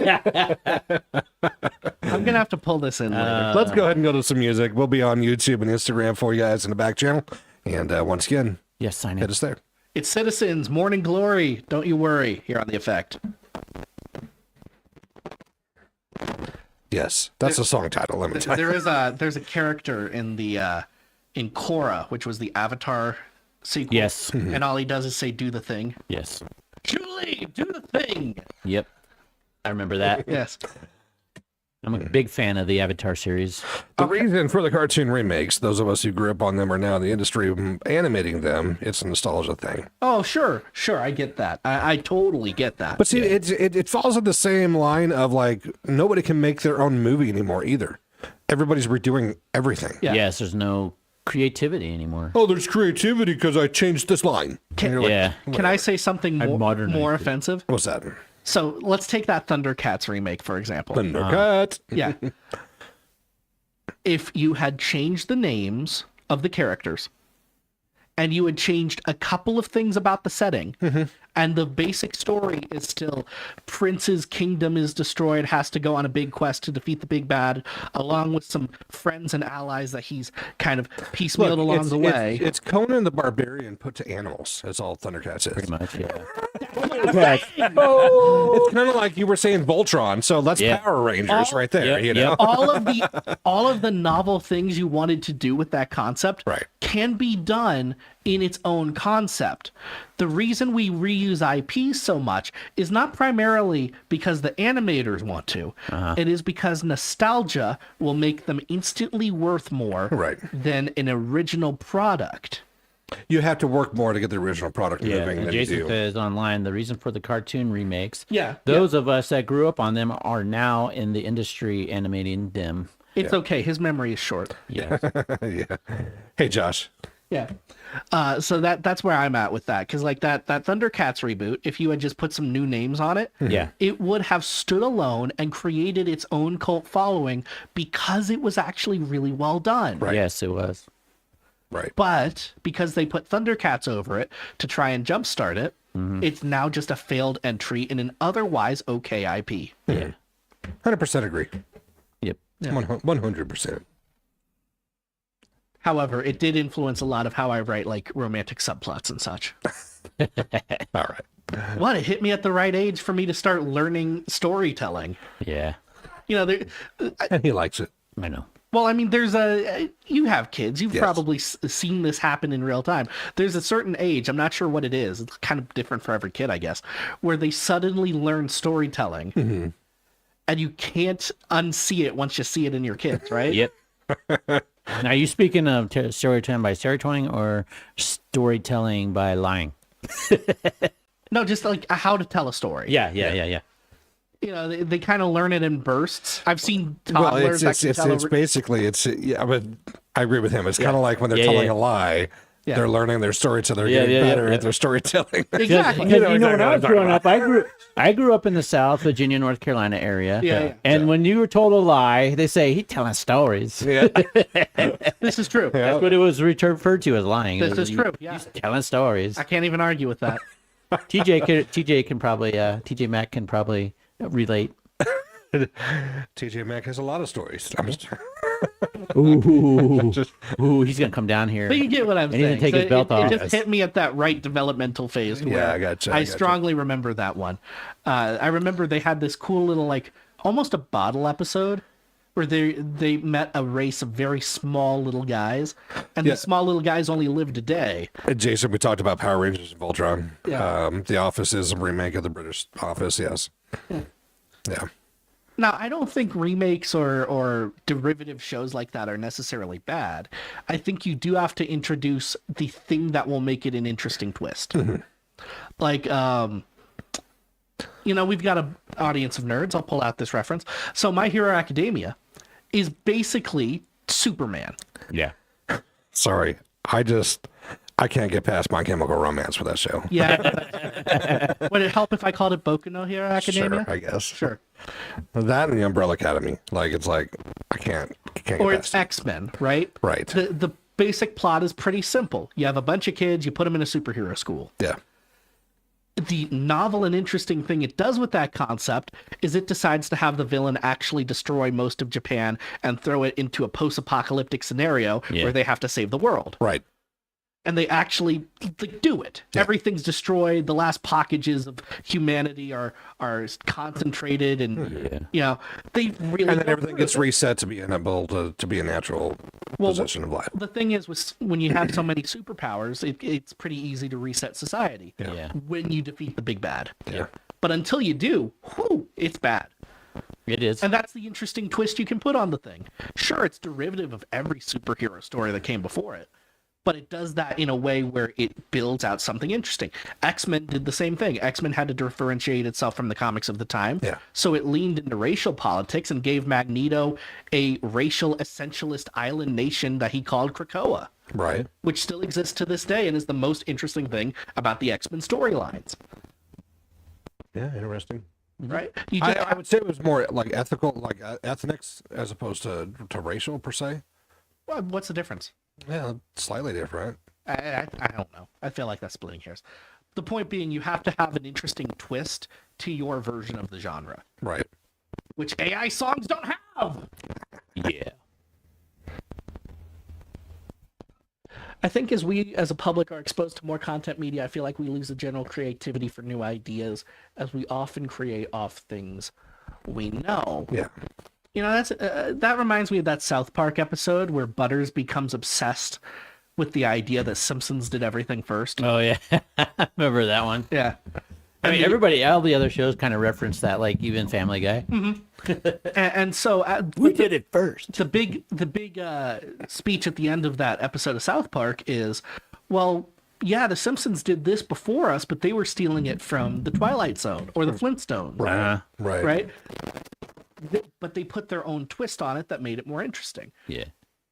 I'm gonna have to pull this in later. Let's go ahead and go to some music. We'll be on YouTube and Instagram for you guys in the back channel. And once again, Yes, sign hit in. us there. It's Citizens, Morning Glory. Don't you worry. Here on the Effect. Yes, that's the song title. Let me tell you. There's a character in the in Korra, which was the Avatar sequel. Yes. And all he does is say "Do the thing." Yes. Julie, do the thing. Yep. I remember that. Yes. I'm a big fan of the Avatar series. The reason for the cartoon remakes, those of us who grew up on them are now in the industry animating them. It's a nostalgia thing. Oh, sure, I get that. I totally get that. But see, it falls in the same line of like nobody can make their own movie anymore either. Everybody's redoing everything. Yeah. Yes, there's no creativity anymore. Oh, there's creativity because I changed this line. And you're like, Yeah. Can I say something modernized more it. offensive? What's that? So let's take that Thundercats remake, for example. Thundercat. Yeah. If you had changed the names of the characters and you had changed a couple of things about the setting, and the basic story is still Prince's kingdom is destroyed, has to go on a big quest to defeat the big bad, along with some friends and allies that he's kind of piecemealed along the way. It's Conan the Barbarian put to animals. That's all Thundercats is. Pretty much, yeah. It's kind of like you were saying Voltron, so that's Yeah. Power Rangers right there. Yep, You know, yep. all of the novel things you wanted to do with that concept Right. can be done in its own concept. The reason we reuse IP so much is not primarily because the animators want to. It is because nostalgia will make them instantly worth more Right. than an original product. you have to work more to get the original product Yeah, moving and than you Jason do. says online, the reason for the cartoon remakes, Yeah, those of us that grew up on them are now in the industry animating them. It's okay. His memory is short. Yeah. Yeah. Hey, Josh. Yeah. So that's where I'm at with that, because like that Thundercats reboot, if you had just put some new names on it, Yeah. it would have stood alone and created its own cult following because it was actually really well done. Right. Yes, it was. Right. But because they put Thundercats over it to try and jumpstart it, it's now just a failed entry in an otherwise okay IP. Yeah. 100% agree. Yep. 100%. However, it did influence a lot of how I write like romantic subplots and such. All right. What? It hit me at the right age for me to start learning storytelling. Yeah. You know, there, And he likes it. I know. well, I mean, you have kids. You've Yes. probably seen this happen in real time. There's a certain age, I'm not sure what it is. It's kind of different for every kid, I guess, where they suddenly learn storytelling and you can't unsee it once you see it in your kids, right? Yep. Now, are you speaking of storytelling by storytelling or storytelling by lying? No, just like how to tell a story. Yeah. You know, they kind of learn it in bursts. I've seen Well, toddlers that can tell it's basically, yeah, but I agree with him. It's kind of like when they're Yeah, telling yeah. a lie, Yeah. they're learning their story, so they're Yeah, getting yeah, better yeah. at their storytelling. Exactly. Because know you know, when exactly I what was I'm growing talking up, I grew up in the South Virginia, North Carolina area. Yeah. And when you were told a lie, they say he's telling stories. Yeah. This is true. That's what it was referred to as lying. This It was, is true. Yeah. He's telling stories. I can't even argue with that. TJ can probably TJ Mack can probably relate. TJ Mack has a lot of stories. I'm just, Ooh, just ooh, he's gonna come down here. But you get what I'm And he saying. didn't take his belt it off. just hit me at that right developmental phase. Where Yeah, I gotcha, I I gotcha. strongly remember that one. I remember they had this cool little, like, almost a bottle episode where they met a race of very small little guys, and Yeah. the small little guys only lived a day. Jason, we talked about Power Rangers and Voltron. Yeah. The Office is a remake of the British Office, yes. Yeah. Now, I don't think remakes or derivative shows like that are necessarily bad. I think you do have to introduce the thing that will make it an interesting twist. Like, we've got an audience of nerds. I'll pull out this reference. So My Hero Academia is basically Superman. Yeah. Sorry, I can't get past My Chemical Romance for that show. Yeah. Would it help if I called it Boku no Hero Academia? Sure, I guess. Sure. That and the Umbrella Academy. Like, it's like, I can't get Or past it's it. X-Men, right? Right. The basic plot is pretty simple. You have a bunch of kids, you put them in a superhero school. Yeah. The novel and interesting thing it does with that concept is it decides to have the villain actually destroy most of Japan and throw it into a post-apocalyptic scenario where they have to save the world. Right. And they actually do it. Yeah. Everything's destroyed. The last pockages of humanity are concentrated, and they really. And then go everything through gets it. reset to be able to be a natural position of life. The thing is, when you have so many superpowers, it's pretty easy to reset society. Yeah. When you defeat the big bad. Yeah. But until you do, it's bad. It is. And that's the interesting twist you can put on the thing. Sure, it's derivative of every superhero story that came before it, but it does that in a way where it builds out something interesting. X-Men did the same thing. X-Men had to differentiate itself from the comics of the time. Yeah. So it leaned into racial politics and gave Magneto a racial essentialist island nation that he called Krakoa, Right. which still exists to this day and is the most interesting thing about the X-Men storylines. Yeah, interesting. Right? I would say it was more like ethical, like ethnics, as opposed to racial per se. Well, what's the difference? Yeah, slightly different. I don't know. I feel like that's splitting hairs. The point being, you have to have an interesting twist to your version of the genre, Right. which AI songs don't have. Yeah. I think as we, as a public, are exposed to more content media, I feel like we lose the general creativity for new ideas, as we often create off things we know. Yeah. That's that reminds me of that South Park episode where Butters becomes obsessed with the idea that Simpsons did everything first. Oh yeah. Remember that one? Yeah. I mean, all the other shows kind of reference that, like even Family Guy. And so We did it first. the big speech at the end of that episode of South Park is, well, yeah, the Simpsons did this before us, but they were stealing it from the Twilight Zone or the Flintstones, Right. right? But they put their own twist on it that made it more interesting. Yeah.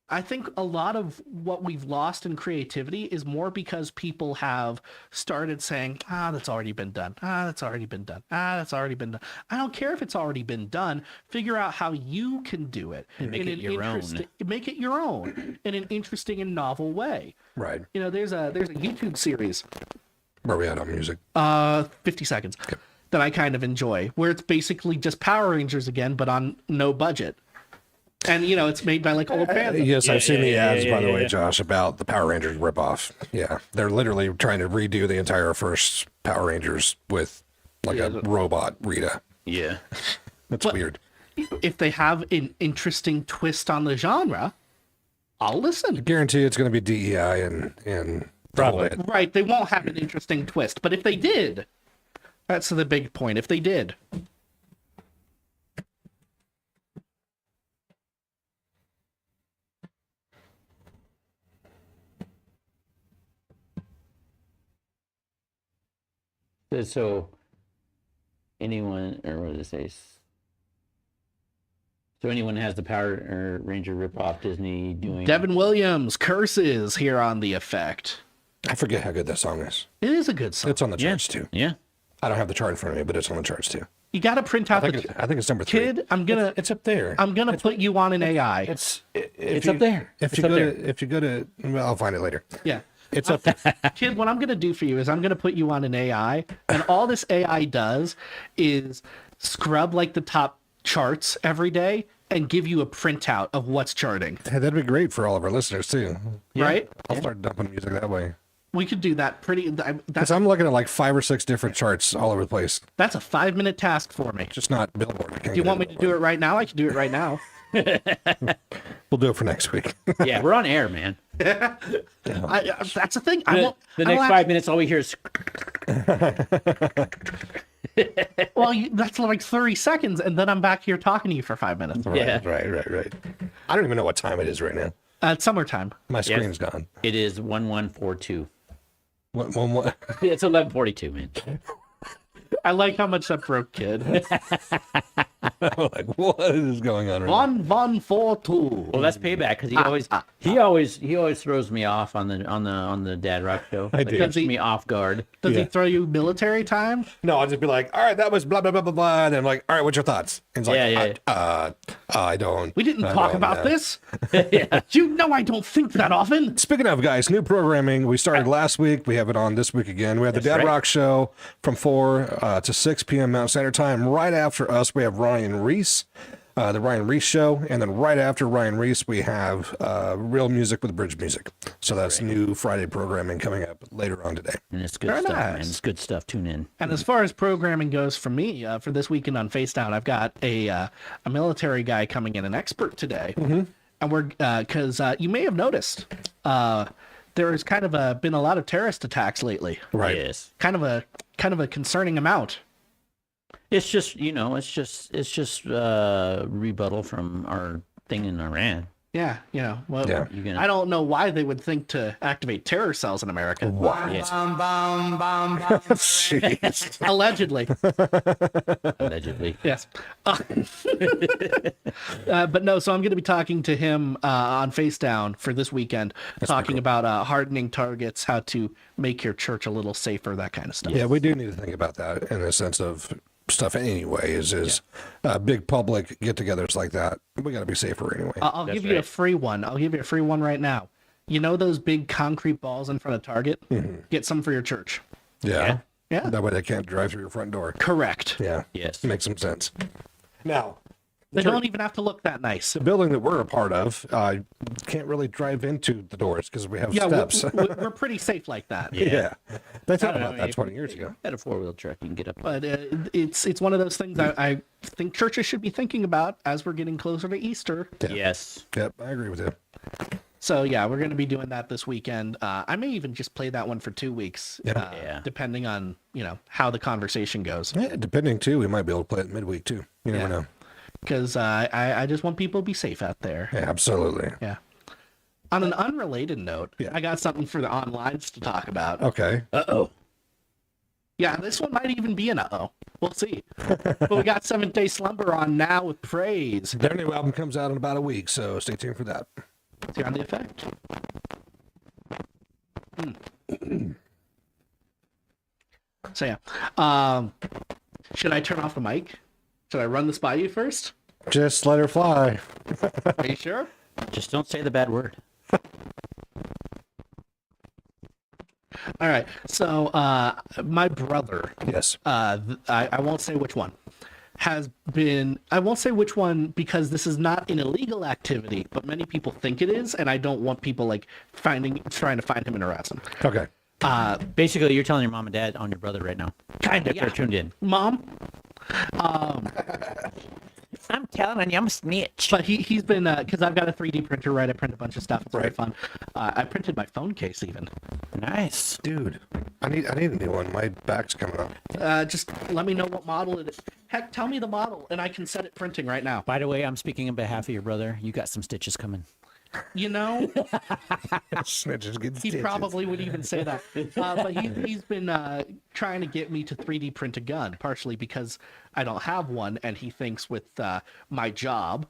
I think a lot of what we've lost in creativity is more because people have started saying, that's already been done. That's already been done. That's already been done. I don't care if it's already been done. Figure out how you can do it. And make it your own. Make it your own in an interesting and novel way. Right. There's a YouTube series, Where are we at on music? 50 seconds, that I kind of enjoy, where it's basically just Power Rangers again, but on no budget. And, it's made by like old fans. Yes, I've seen the ads, by the way, yeah. Josh, about the Power Rangers ripoff. Yeah. They're literally trying to redo the entire first Power Rangers with like a robot Rita. Yeah. That's But- weird. If they have an interesting twist on the genre, I'll listen. Guarantee it's going to be DEI and Probably. Right, they won't have an interesting twist, but if they did, that's the big point. If they did. So anyone, or what does it say? So anyone has the Power Ranger ripoff Disney doing? Devin Williams, Curses, here on The Effect. I forget how good that song is. It is a good song. It's on the Yeah. charts too. Yeah. I don't have the chart in front of me, but it's on the charts too. You got to print out I the think it's number 3. kid. I'm gonna It's up there. put you on an AI. It's up there. If It's you up go there. to if you go to, well, I'll find it later. Yeah. It's up there. Kid, what I'm going to do for you is I'm going to put you on an AI, and all this AI does is scrub like the top charts every day and give you a printout of what's charting, Hey, that'd be great for all of our listeners too. right? I'll start dumping music that way. We could do that Because that's I'm looking at like 5 or 6 different charts all over the place. that's a 5-minute task for me. Just not Billboard. Do you want me to do it right now? I can do it right now. We'll do it for next week. Yeah, we're on air, man. That's the thing. The next 5 minutes, all we hear is. Well, that's like 30 seconds, and then I'm back here talking to you for 5 minutes. Yeah. Right. I don't even know what time it is right now. It's summertime. My screen's gone. It is 1142. What? It's 1142, man. I like how much that broke, kid. I'm like, what is going on right 1142. Well, that's payback because he always throws me off on the Dad Rock show. I do. Catch me off guard. Does he Yeah. throw you military time? now? No, I'll just be like, all right, that was blah, blah, blah, blah, blah. And I'm like, all right, what's your thoughts? And he's like, I don't. We didn't I talk don't about know. this. You know I don't think that often. Speaking of, guys, new programming. We started last week. We have it on this week again. We have the Dad right. Rock Show from 4 to 6 p.m. Mountain Standard Time. Right after us, we have Ryan Reese, the Ryan Reese Show. And then right after Ryan Reese, we have Real Music with Bridge Music. So that's new Friday programming coming up later on today. And it's good Very stuff, nice. man. It's good stuff. Tune in. And as far as programming goes for me, for this weekend on Face Down, I've got a military guy coming in, an expert today. And we're, because you may have noticed, there has kind of been a lot of terrorist attacks lately. Right. Yes. Kind of a concerning amount. It's just rebuttal from our thing in Iran. Yeah, well, Yeah. You're gonna- I don't know why they would think to activate terror cells in America. Yes, Jeez. Allegedly. allegedly. Yes. But no, so I'm going to be talking to him on Face Down for this weekend, talking about hardening targets, how to make your church a little safer, that kind of stuff. Yeah, we do need to think about that in the sense of stuff anyway. Is big public get-togethers like that? We got to be safer anyway. I'll give you a free one. I'll give you a free one right now. You know those big concrete balls in front of Target? Get some for your church. Yeah. Yeah. That way they can't drive through your front door. Correct. Yeah. Yes. Makes some sense. Now, They don't even have to look that nice. the building that we're a part of can't really drive into the doors because we have Yeah, steps. we're pretty safe like that. Yeah. They thought I don't about know, that 20 years ago. Had a 4-wheel truck, you can get up. But it's one of those things I think churches should be thinking about as we're getting closer to Easter. Yeah. Yes. Yep, I agree with you. So yeah, we're going to be doing that this weekend. I may even just play that one for 2 weeks, Yeah. depending on how the conversation goes. Yeah, depending too, we might be able to play it midweek too. You never know. Because I just want people to be safe out there. Yeah, absolutely. Yeah. On an unrelated note, Yeah. I got something for the onlines to talk about. Okay. Uh-oh. Yeah, this one might even be an uh-oh. We'll see. But we got 7 Day Slumber on now with Praise. Their new album comes out in about a week, so stay tuned for that. See on the effect. So yeah. Should I turn off the mic? Should I run this by you first? Just let her fly. Are you sure? Just don't say the bad word. All right. So my brother, Yes. I won't say which one, has been, I won't say which one because this is not an illegal activity, but many people think it is, and I don't want people like trying to find him and harass him. Okay. Basically, you're telling your mom and dad on your brother right now. Kind of, They're tuned in. Mom. I'm telling on you, I'm a snitch. But he's been, because I've got a 3D printer, right? I print a bunch of stuff. It's very Right. fun. I printed my phone case even. Nice. Dude, I need a new one. My back's coming up. Just let me know what model it is. Heck, tell me the model, and I can set it printing right now. By the way, I'm speaking on behalf of your brother. You got some stitches coming. You know, Snitches get he stitches. probably would even say that. But he's been trying to get me to 3D print a gun, partially because I don't have one, and he thinks with my job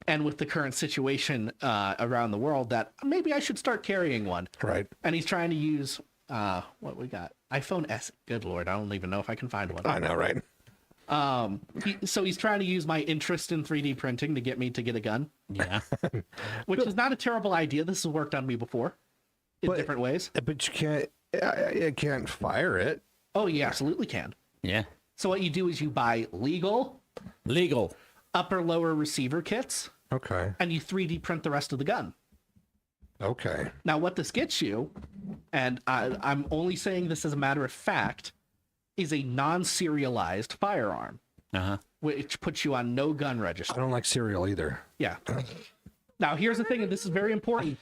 and with the current situation around the world that maybe I should start carrying one. Right. And he's trying to use what we got, iPhone S. Good Lord, I don't even know if I can find one. I know, right? So he's trying to use my interest in 3D printing to get me to get a gun, Yeah. which is not a terrible idea. This has worked on me before in different ways. But you can't fire it. Oh, you absolutely can. Yeah. So what you do is you buy legal Legal. upper lower receiver kits Okay. and you 3D print the rest of the gun. Okay. Now what this gets you, and I'm only saying this as a matter of fact, is a non-serialized firearm, Uh-huh. which puts you on no gun I register. don't like cereal either. Yeah. Now here's the thing, and this is very important.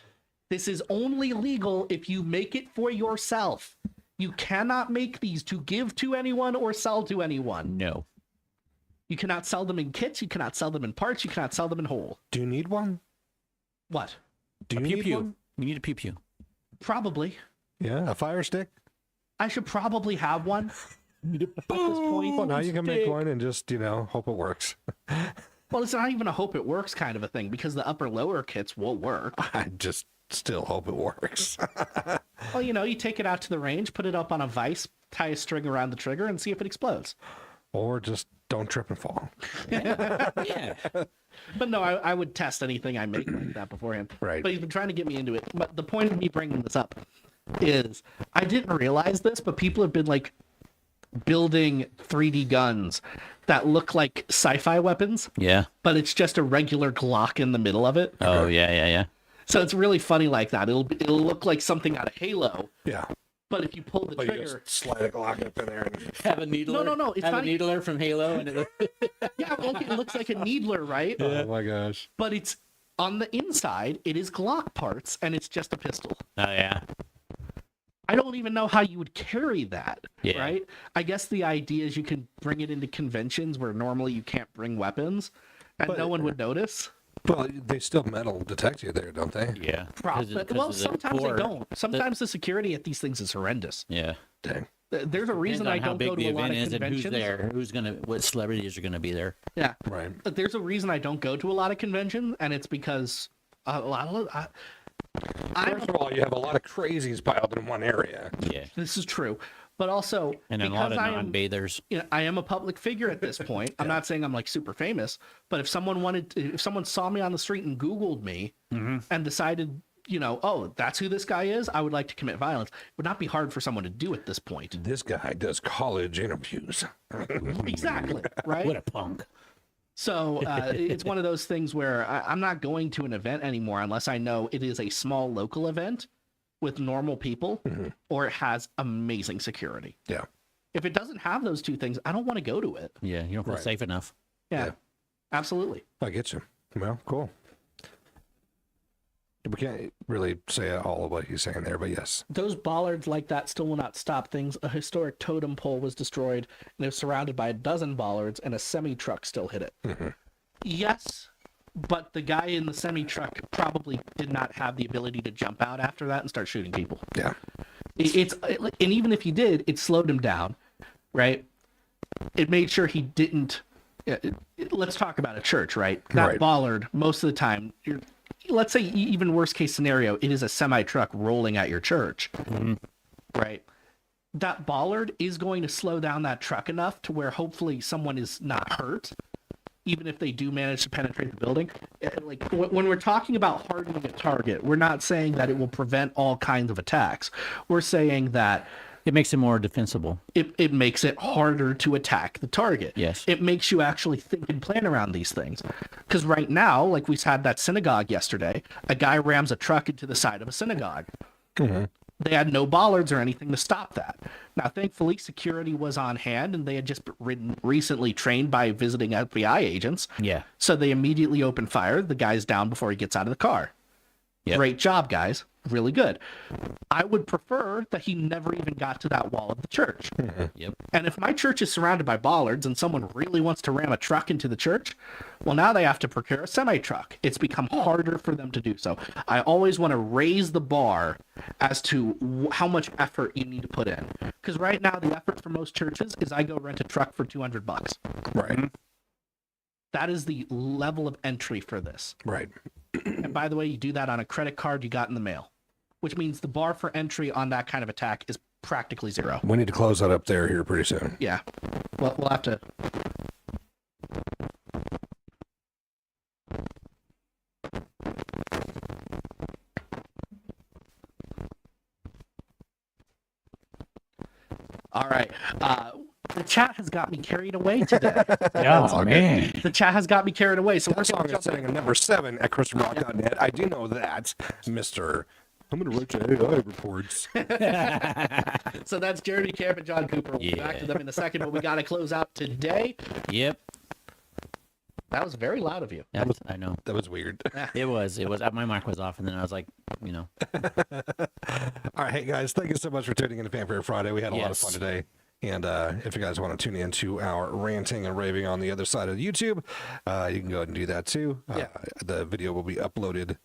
This is only legal if you make it for yourself. You cannot make these to give to anyone or sell to anyone. No. You cannot sell them in kits. You cannot sell them in parts. You cannot sell them in whole. Do you need one? What? Do you Pew need pew. one? We need a pew pew. Probably. Yeah, a fire stick. I should probably have one at this point. Well, now you can make one and just, hope it works. Well, it's not even a hope it works kind of a thing because the upper lower kits will work. I just still hope it works. Well, you take it out to the range, put it up on a vise, tie a string around the trigger, and see if it explodes. Or just don't trip and fall. Yeah. But no, I would test anything I make like that beforehand. Right. But he's been trying to get me into it. But the point of me bringing this up is I didn't realize this, but people have been like building 3D guns that look like sci-fi weapons, Yeah. but it's just a regular Glock in the middle of it. Oh, yeah. So it's really funny like that. It'll look like something out of Halo, Yeah. but if you pull the But you trigger, just slide a Glock up in there. And... Have a needler. No, it's Have not- a needler from Halo, and yeah, it looks like a needler, right? Oh my gosh. But it's on the inside, it is Glock parts, and it's just a pistol. Oh yeah. I don't even know how you would carry that, Yeah. right? I guess the idea is you can bring it into conventions where normally you can't bring weapons, and But- no one would notice. Well, they still metal detect you there, don't they? Yeah. Well, sometimes they don't. Sometimes the security at these things is horrendous. Yeah. Dang. There's a reason I Depends on how don't go big to the a lot event of is and who's conventions. there, what celebrities are gonna be there. Yeah, Right. but there's a reason I don't go to a lot of conventions, and it's because a lot of First of all, you have a lot of crazies piled in one area. Yeah. this is true, but also And a because lot of I am non-bathers. I am a public figure at this point. I'm not saying I'm like super famous, but if someone saw me on the street and Googled me and decided, oh, that's who this guy is, I would like to commit violence. It would not be hard for someone to do at this point. This guy does college interviews. Exactly. Right. What a punk. So it's one of those things where I'm not going to an event anymore unless I know it is a small local event with normal people or it has amazing security. Yeah. If it doesn't have those two things, I don't want to go to it. Yeah, you don't feel Right. safe enough. Yeah. Yeah. Absolutely. I get you. Well, cool. We can't really say all of what he's saying there, but yes. Those bollards like that still will not stop things. A historic totem pole was destroyed, and it was surrounded by a dozen bollards, and a semi-truck still hit it. Yes, but the guy in the semi-truck probably did not have the ability to jump out after that and start shooting people. Yeah. And even if he did, it slowed him down, right? It made sure he didn't. Let's talk about a church, right? That Right. bollard, most of the time, let's say even worst case scenario, it is a semi truck rolling at your church, right? That bollard is going to slow down that truck enough to where hopefully someone is not hurt, even if they do manage to penetrate the building. Like when we're talking about hardening a target, we're not saying that it will prevent all kinds of attacks. We're saying that It makes it more defensible. it makes it harder to attack the target. Yes. It makes you actually think and plan around these things. Because right now, like we had that synagogue yesterday, a guy rams a truck into the side of a synagogue. They had no bollards or anything to stop that. Now, thankfully, security was on hand, and they had just recently trained by visiting FBI agents. Yeah. So they immediately opened fire. The guy's down before he gets out of the car. Yep. Great job, guys. Really good. I would prefer that he never even got to that wall of the church. Yep. And if my church is surrounded by bollards and someone really wants to ram a truck into the church, well, now they have to procure a semi-truck. It's become harder for them to do so. I always want to raise the bar as to how much effort you need to put in. Because right now, the effort for most churches is I go rent a truck for $200. Right. That is the level of entry for this. Right. And by the way, you do that on a credit card you got in the mail, which means the bar for entry on that kind of attack is practically zero. We need to close that up there here pretty soon. Yeah. Well, we'll have to. All right. The chat has got me carried away today. Oh, man. The chat has got me carried away. So we're That song going to is sitting at number 7 at ChristianRock.net. I do know that, Mr. I'm going to write your AI reports. So that's Jeremy Camp and John Cooper. We'll be back to them in a second, but we got to close out today. Yep. That was very loud of you. Yeah, I know. That was weird. It was. My mic was off, and then I was like, All right, hey guys, thank you so much for tuning in to Fanfare Friday. We had a lot of fun today. And if you guys want to tune in to our ranting and raving on the other side of YouTube, you can go ahead and do that too. The video will be uploaded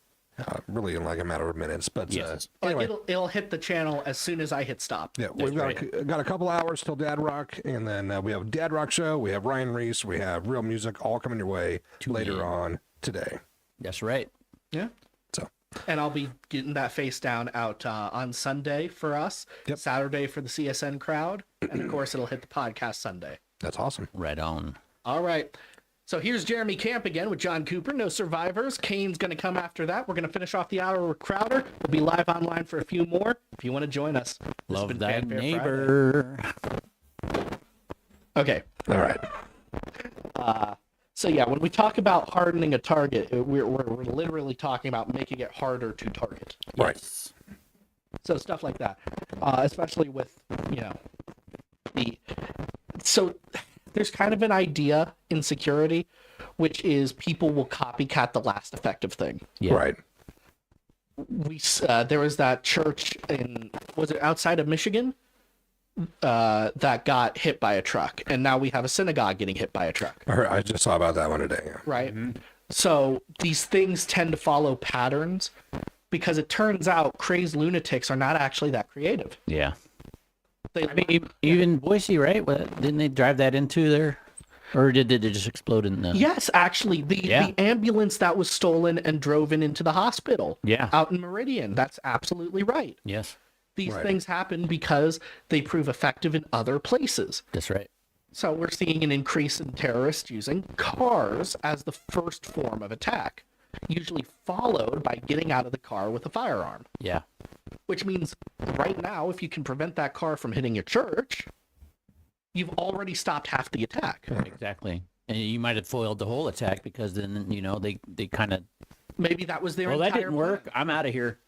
really in like a matter of minutes. But anyway. It'll hit the channel as soon as I hit stop. Yeah, we've got a couple hours till Dad Rock, and then we have Dad Rock Show, we have Ryan Reese, we have Real Music, all coming your way later on today. that's right. Yeah. So, And I'll be getting that face down out on Sunday for us, Yep. Saturday for the CSN crowd, and of course it'll hit the podcast Sunday. that's awesome. Right on. All right. So here's Jeremy Camp again with John Cooper. No survivors. Kane's going to come after that. We're going to finish off the hour with Crowder. We'll be live online for a few more if you want to join us. This has Love been that Fanfare neighbor. Friday. Okay. All right. So yeah, when we talk about hardening a target, we're literally talking about making it harder to target. Right. Yes. So stuff like that, especially with so there's kind of an idea in security, which is people will copycat the last effective thing. Yeah. Right. There was that church was it outside of Michigan that got hit by a truck, and now we have a synagogue getting hit by a truck. I just saw about that one today. Yeah. Right. So these things tend to follow patterns because it turns out crazed lunatics are not actually that creative. Yeah. Even Boise, right? Didn't they drive that into there? Or did it just explode in the... Yes, actually, the ambulance that was stolen and drove into the hospital out in Meridian. That's absolutely right. Yes. These things happen because they prove effective in other places. That's right. So we're seeing an increase in terrorists using cars as the first form of attack, usually followed by getting out of the car with a firearm. Yeah. Which means right now, if you can prevent that car from hitting your church, you've already stopped half the attack. Exactly. And you might have foiled the whole attack because then, they kind of... Maybe that was their Well, entire that didn't work. plan. I'm out of here.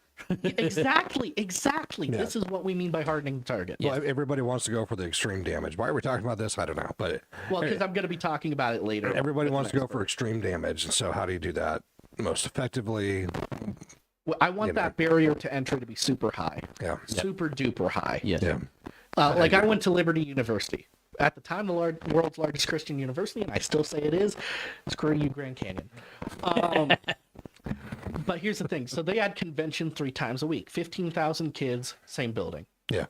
Exactly. Yeah. This is what we mean by hardening the target. Well, everybody wants to go for the extreme damage. Why are we talking about this? I don't know. But Well, because I'm going to be talking about it later. everybody wants to go for extreme damage. And so how do you do that most effectively? Well, I want that barrier to entry to be super high. Yeah. Super duper high. Yes. Yeah. I went to Liberty University. At the time, the world's largest Christian university, and I still say it is. Screw you, Grand Canyon. But here's the thing. So they had convention 3 times a week. 15,000 kids, same building. Yeah.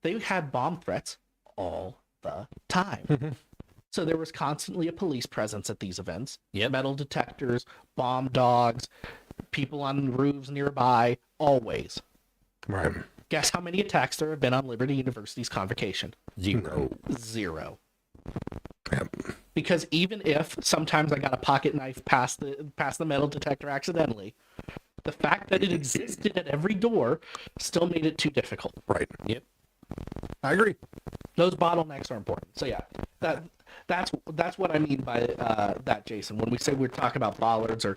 They had bomb threats all the time. So there was constantly a police presence at these events. Yep. Metal detectors, bomb dogs, people on roofs nearby, always. Right. Guess how many attacks there have been on Liberty University's convocation? 0. 0. Yep. Because even if sometimes I got a pocket knife past the metal detector accidentally, the fact that it existed at every door still made it too difficult. Right. Yep. I agree. Those bottlenecks are important. So yeah, that's what I mean by that, Jason. When we say we're talking about bollards or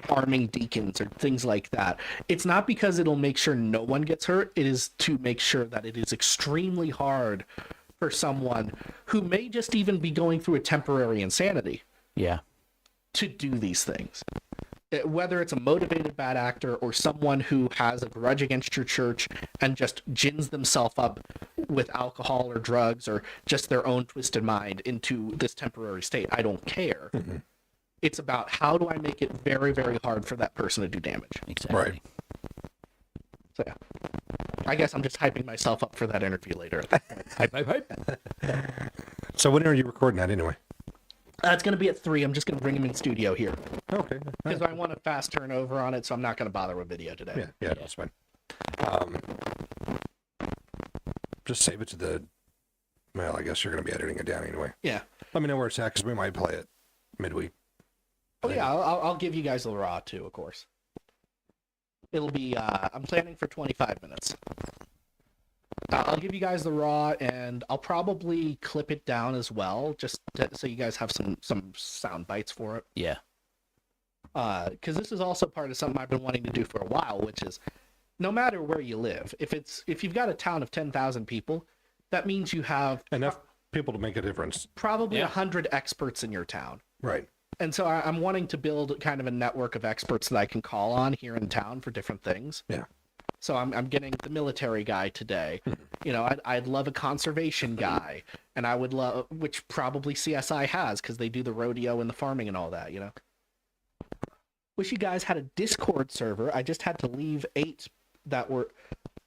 arming deacons or things like that, it's not because it'll make sure no one gets hurt. It is to make sure that it is extremely hard for someone who may just even be going through a temporary insanity Yeah. to do these things. Whether it's a motivated bad actor or someone who has a grudge against your church and just gins themselves up with alcohol or drugs or just their own twisted mind into this temporary state, I don't care. Mm-hmm. It's about how do I make it very, very hard for that person to do damage. Exactly. Right. So yeah, I guess I'm just hyping myself up for that interview later. Hype. So when are you recording that anyway? It's going to be at 3. I'm just going to bring him in studio here Okay. because I want a fast turnover on it, so I'm not going to bother with video today. Yeah, that's fine. Just save it to the... Well, I guess you're going to be editing it down anyway. Yeah. Let me know where it's at, because we might play it midweek. Oh yeah, I'll give you guys the raw too, of course. It'll be I'm planning for 25 minutes. I'll give you guys the raw, and I'll probably clip it down as well, just so you guys have some sound bites for it. Yeah. Because this is also part of something I've been wanting to do for a while, which is no matter where you live, if you've got a town of 10,000 people, that means you have Enough people to make a difference. probably 100 experts in your town. Right. And so I'm wanting to build kind of a network of experts that I can call on here in town for different things. Yeah. So I'm getting the military guy today. You know, I'd love a conservation guy, and I would love, which probably CSI has because they do the rodeo and the farming and all that. You know. Wish you guys had a Discord server. I just had to leave 8 that were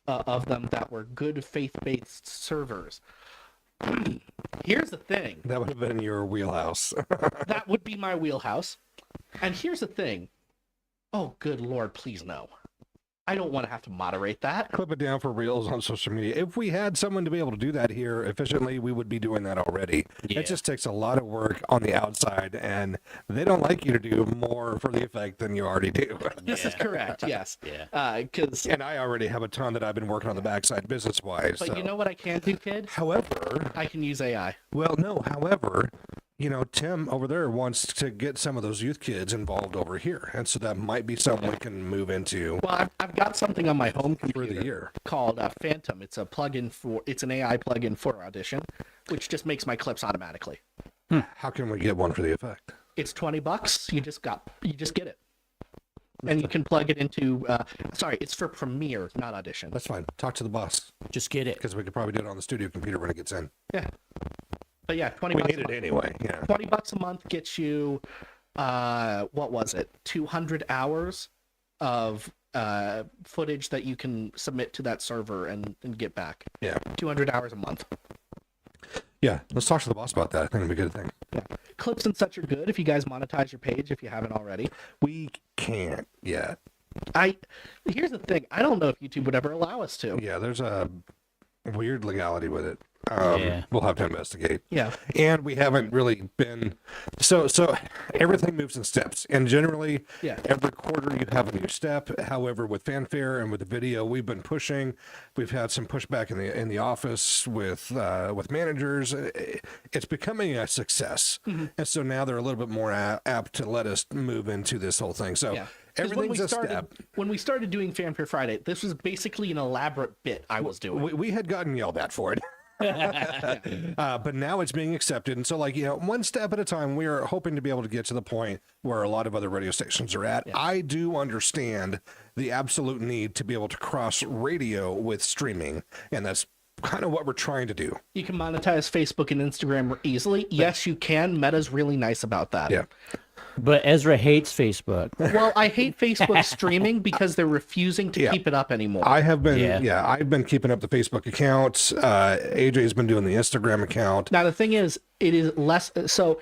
of them that were good faith-based servers. Here's the thing. That would have been your wheelhouse. That would be my wheelhouse. And here's the thing. Oh, good Lord, please no. I don't want to have to moderate that. Clip it down for reels on social media. If we had someone to be able to do that here efficiently, we would be doing that already. Yeah. It just takes a lot of work on the outside, and they don't like you to do more for the effect than you already do. This is correct, yes. Yeah. Because, And I already have a ton that I've been working on the backside business-wise. but so. you know what I can do, kid? However, I can use AI. well, no, however, you know, Tim over there wants to get some of those youth kids involved over here. And so that might be something we can move into Well, I've got something on my home for computer the year. called Phantom. It's an AI plugin for Audition, which just makes my clips automatically. How can we get one for the effect? It's $20. You just get it. And you can plug it into it's for Premiere, not Audition. That's fine. Talk to the boss, Just get it. because we could probably do it on the studio computer when it gets in. Yeah. But yeah, 20 We bucks. need it anyway. Yeah. $20 a month gets you what was it? 200 hours of footage that you can submit to that server and get back. Yeah. 200 hours a month. Yeah. Let's talk to the boss about that. I think it'd be a good thing. Clips and such are good if you guys monetize your page if you haven't already. We can't yet. Here's the thing. I don't know if YouTube would ever allow us to. Yeah. There's a weird legality with it. Yeah. We'll have to investigate. Yeah. And we haven't really been so everything moves in steps, and generally Yeah. every quarter you have a new step. However, with Fanfare and with the video, we've been pushing. We've had some pushback in the office with managers. It's becoming a success, and so now they're a little bit more apt to let us move into this whole thing. So Yeah. 'Cause when everything's a step. when we started doing Fanfare Friday, this was basically an elaborate bit I was doing. We had gotten yelled at for it. But now it's being accepted. And so, like, you know, one step at a time, we are hoping to be able to get to the point where a lot of other radio stations are at. Yeah. I do understand the absolute need to be able to cross radio with streaming. And that's kind of what we're trying to do. You can monetize Facebook and Instagram easily. Yes, you can. Meta's really nice about that. Yeah. But Ezra hates Facebook. Well, I hate Facebook streaming because they're refusing to Yeah. keep it up anymore. I have been, Yeah. I've been keeping up the Facebook account. AJ's been doing the Instagram account. Now, the thing is, it is less. So,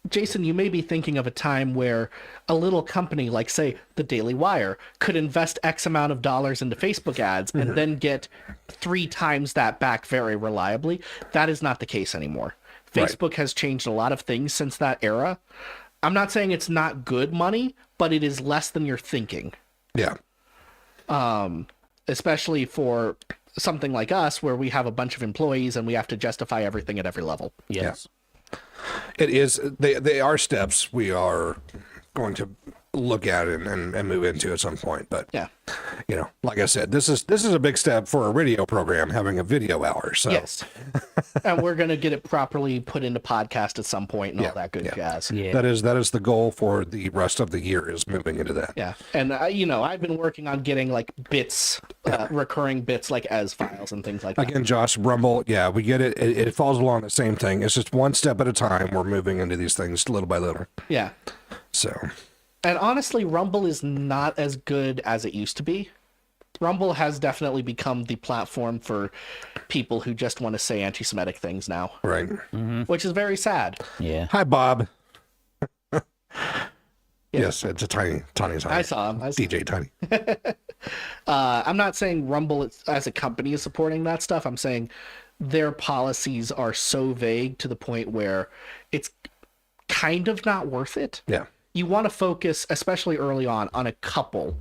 Jason, you may be thinking of a time where a little company like, say, the Daily Wire could invest X amount of dollars into Facebook ads and then get 3 times that back very reliably. That is not the case anymore. Right. Facebook has changed a lot of things since that era. I'm not saying it's not good money, but it is less than you're thinking. Yeah. Especially for something like us where we have a bunch of employees and we have to justify everything at every level. Yes. It is. They are steps we are going to look at and move into at some point. But Yeah. you know, like I said, this is a big step for a radio program having a video hour. So Yes. And we're going to get it properly put into podcast at some point and all that good jazz. Yeah. that is the goal for the rest of the year, is moving into that. Yeah. And, I've been working on getting like bits, recurring bits like as files and things like that. Again, Josh, Rumble, yeah, we get it. It falls along the same thing. It's just one step at a time. We're moving into these things little by little. Yeah. So And honestly, Rumble is not as good as it used to be. Rumble has definitely become the platform for people who just want to say anti-Semitic things now, right. which is very sad. Yeah. Hi, Bob. Yes, it's a tiny. I saw him. DJ Tiny. I'm not saying Rumble as a company is supporting that stuff. I'm saying their policies are so vague to the point where it's kind of not worth it. Yeah. You want to focus, especially early on a couple.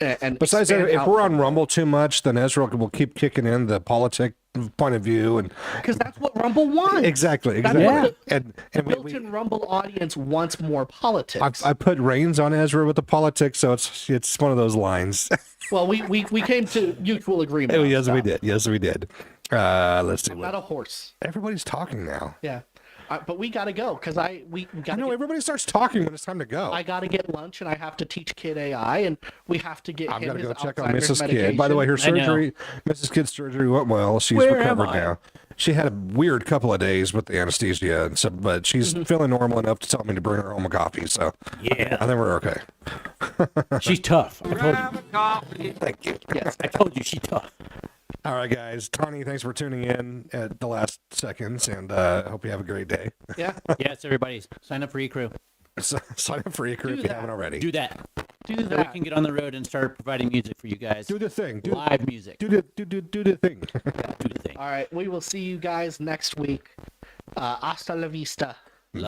And Besides that, expand if out we're from on Rumble too much, then Ezra will keep kicking in the politic point of view, and because that's what Rumble wants. exactly. That's what And the we, built-in Rumble audience wants more politics. I put reins on Ezra with the politics, so it's one of those lines. Well, we came to mutual agreement. Oh, on yes, we stuff. did. Yes, we did. Let's see. I'm not a horse. Everybody's talking now. Yeah. But we gotta go because we I gotta. know everybody starts talking when it's time to go. I gotta get lunch and I have to teach Kid AI and we have to get I've him got to his go check on Alzheimer's Mrs. Kidd. By the way, her I know. surgery, Mrs. Kidd's surgery went well. She's Where am recovered I? now. She had a weird couple of days with the anesthesia, and so, but she's feeling normal enough to tell me to bring her home a coffee. So Yeah. I think we're okay. She's tough. I told you. Thank you. Yes. I told you she's tough. All right, guys. Tawny, thanks for tuning in at the last seconds, and I hope you have a great day. Yeah. Yes, everybody, sign up for eCrew. Sign up for eCrew if you haven't already. Do that. Do So we that. can get on the road and start providing music for you guys. Do the thing. Do Live music. the thing. Do the thing. All right. We will see you guys next week. Hasta la vista.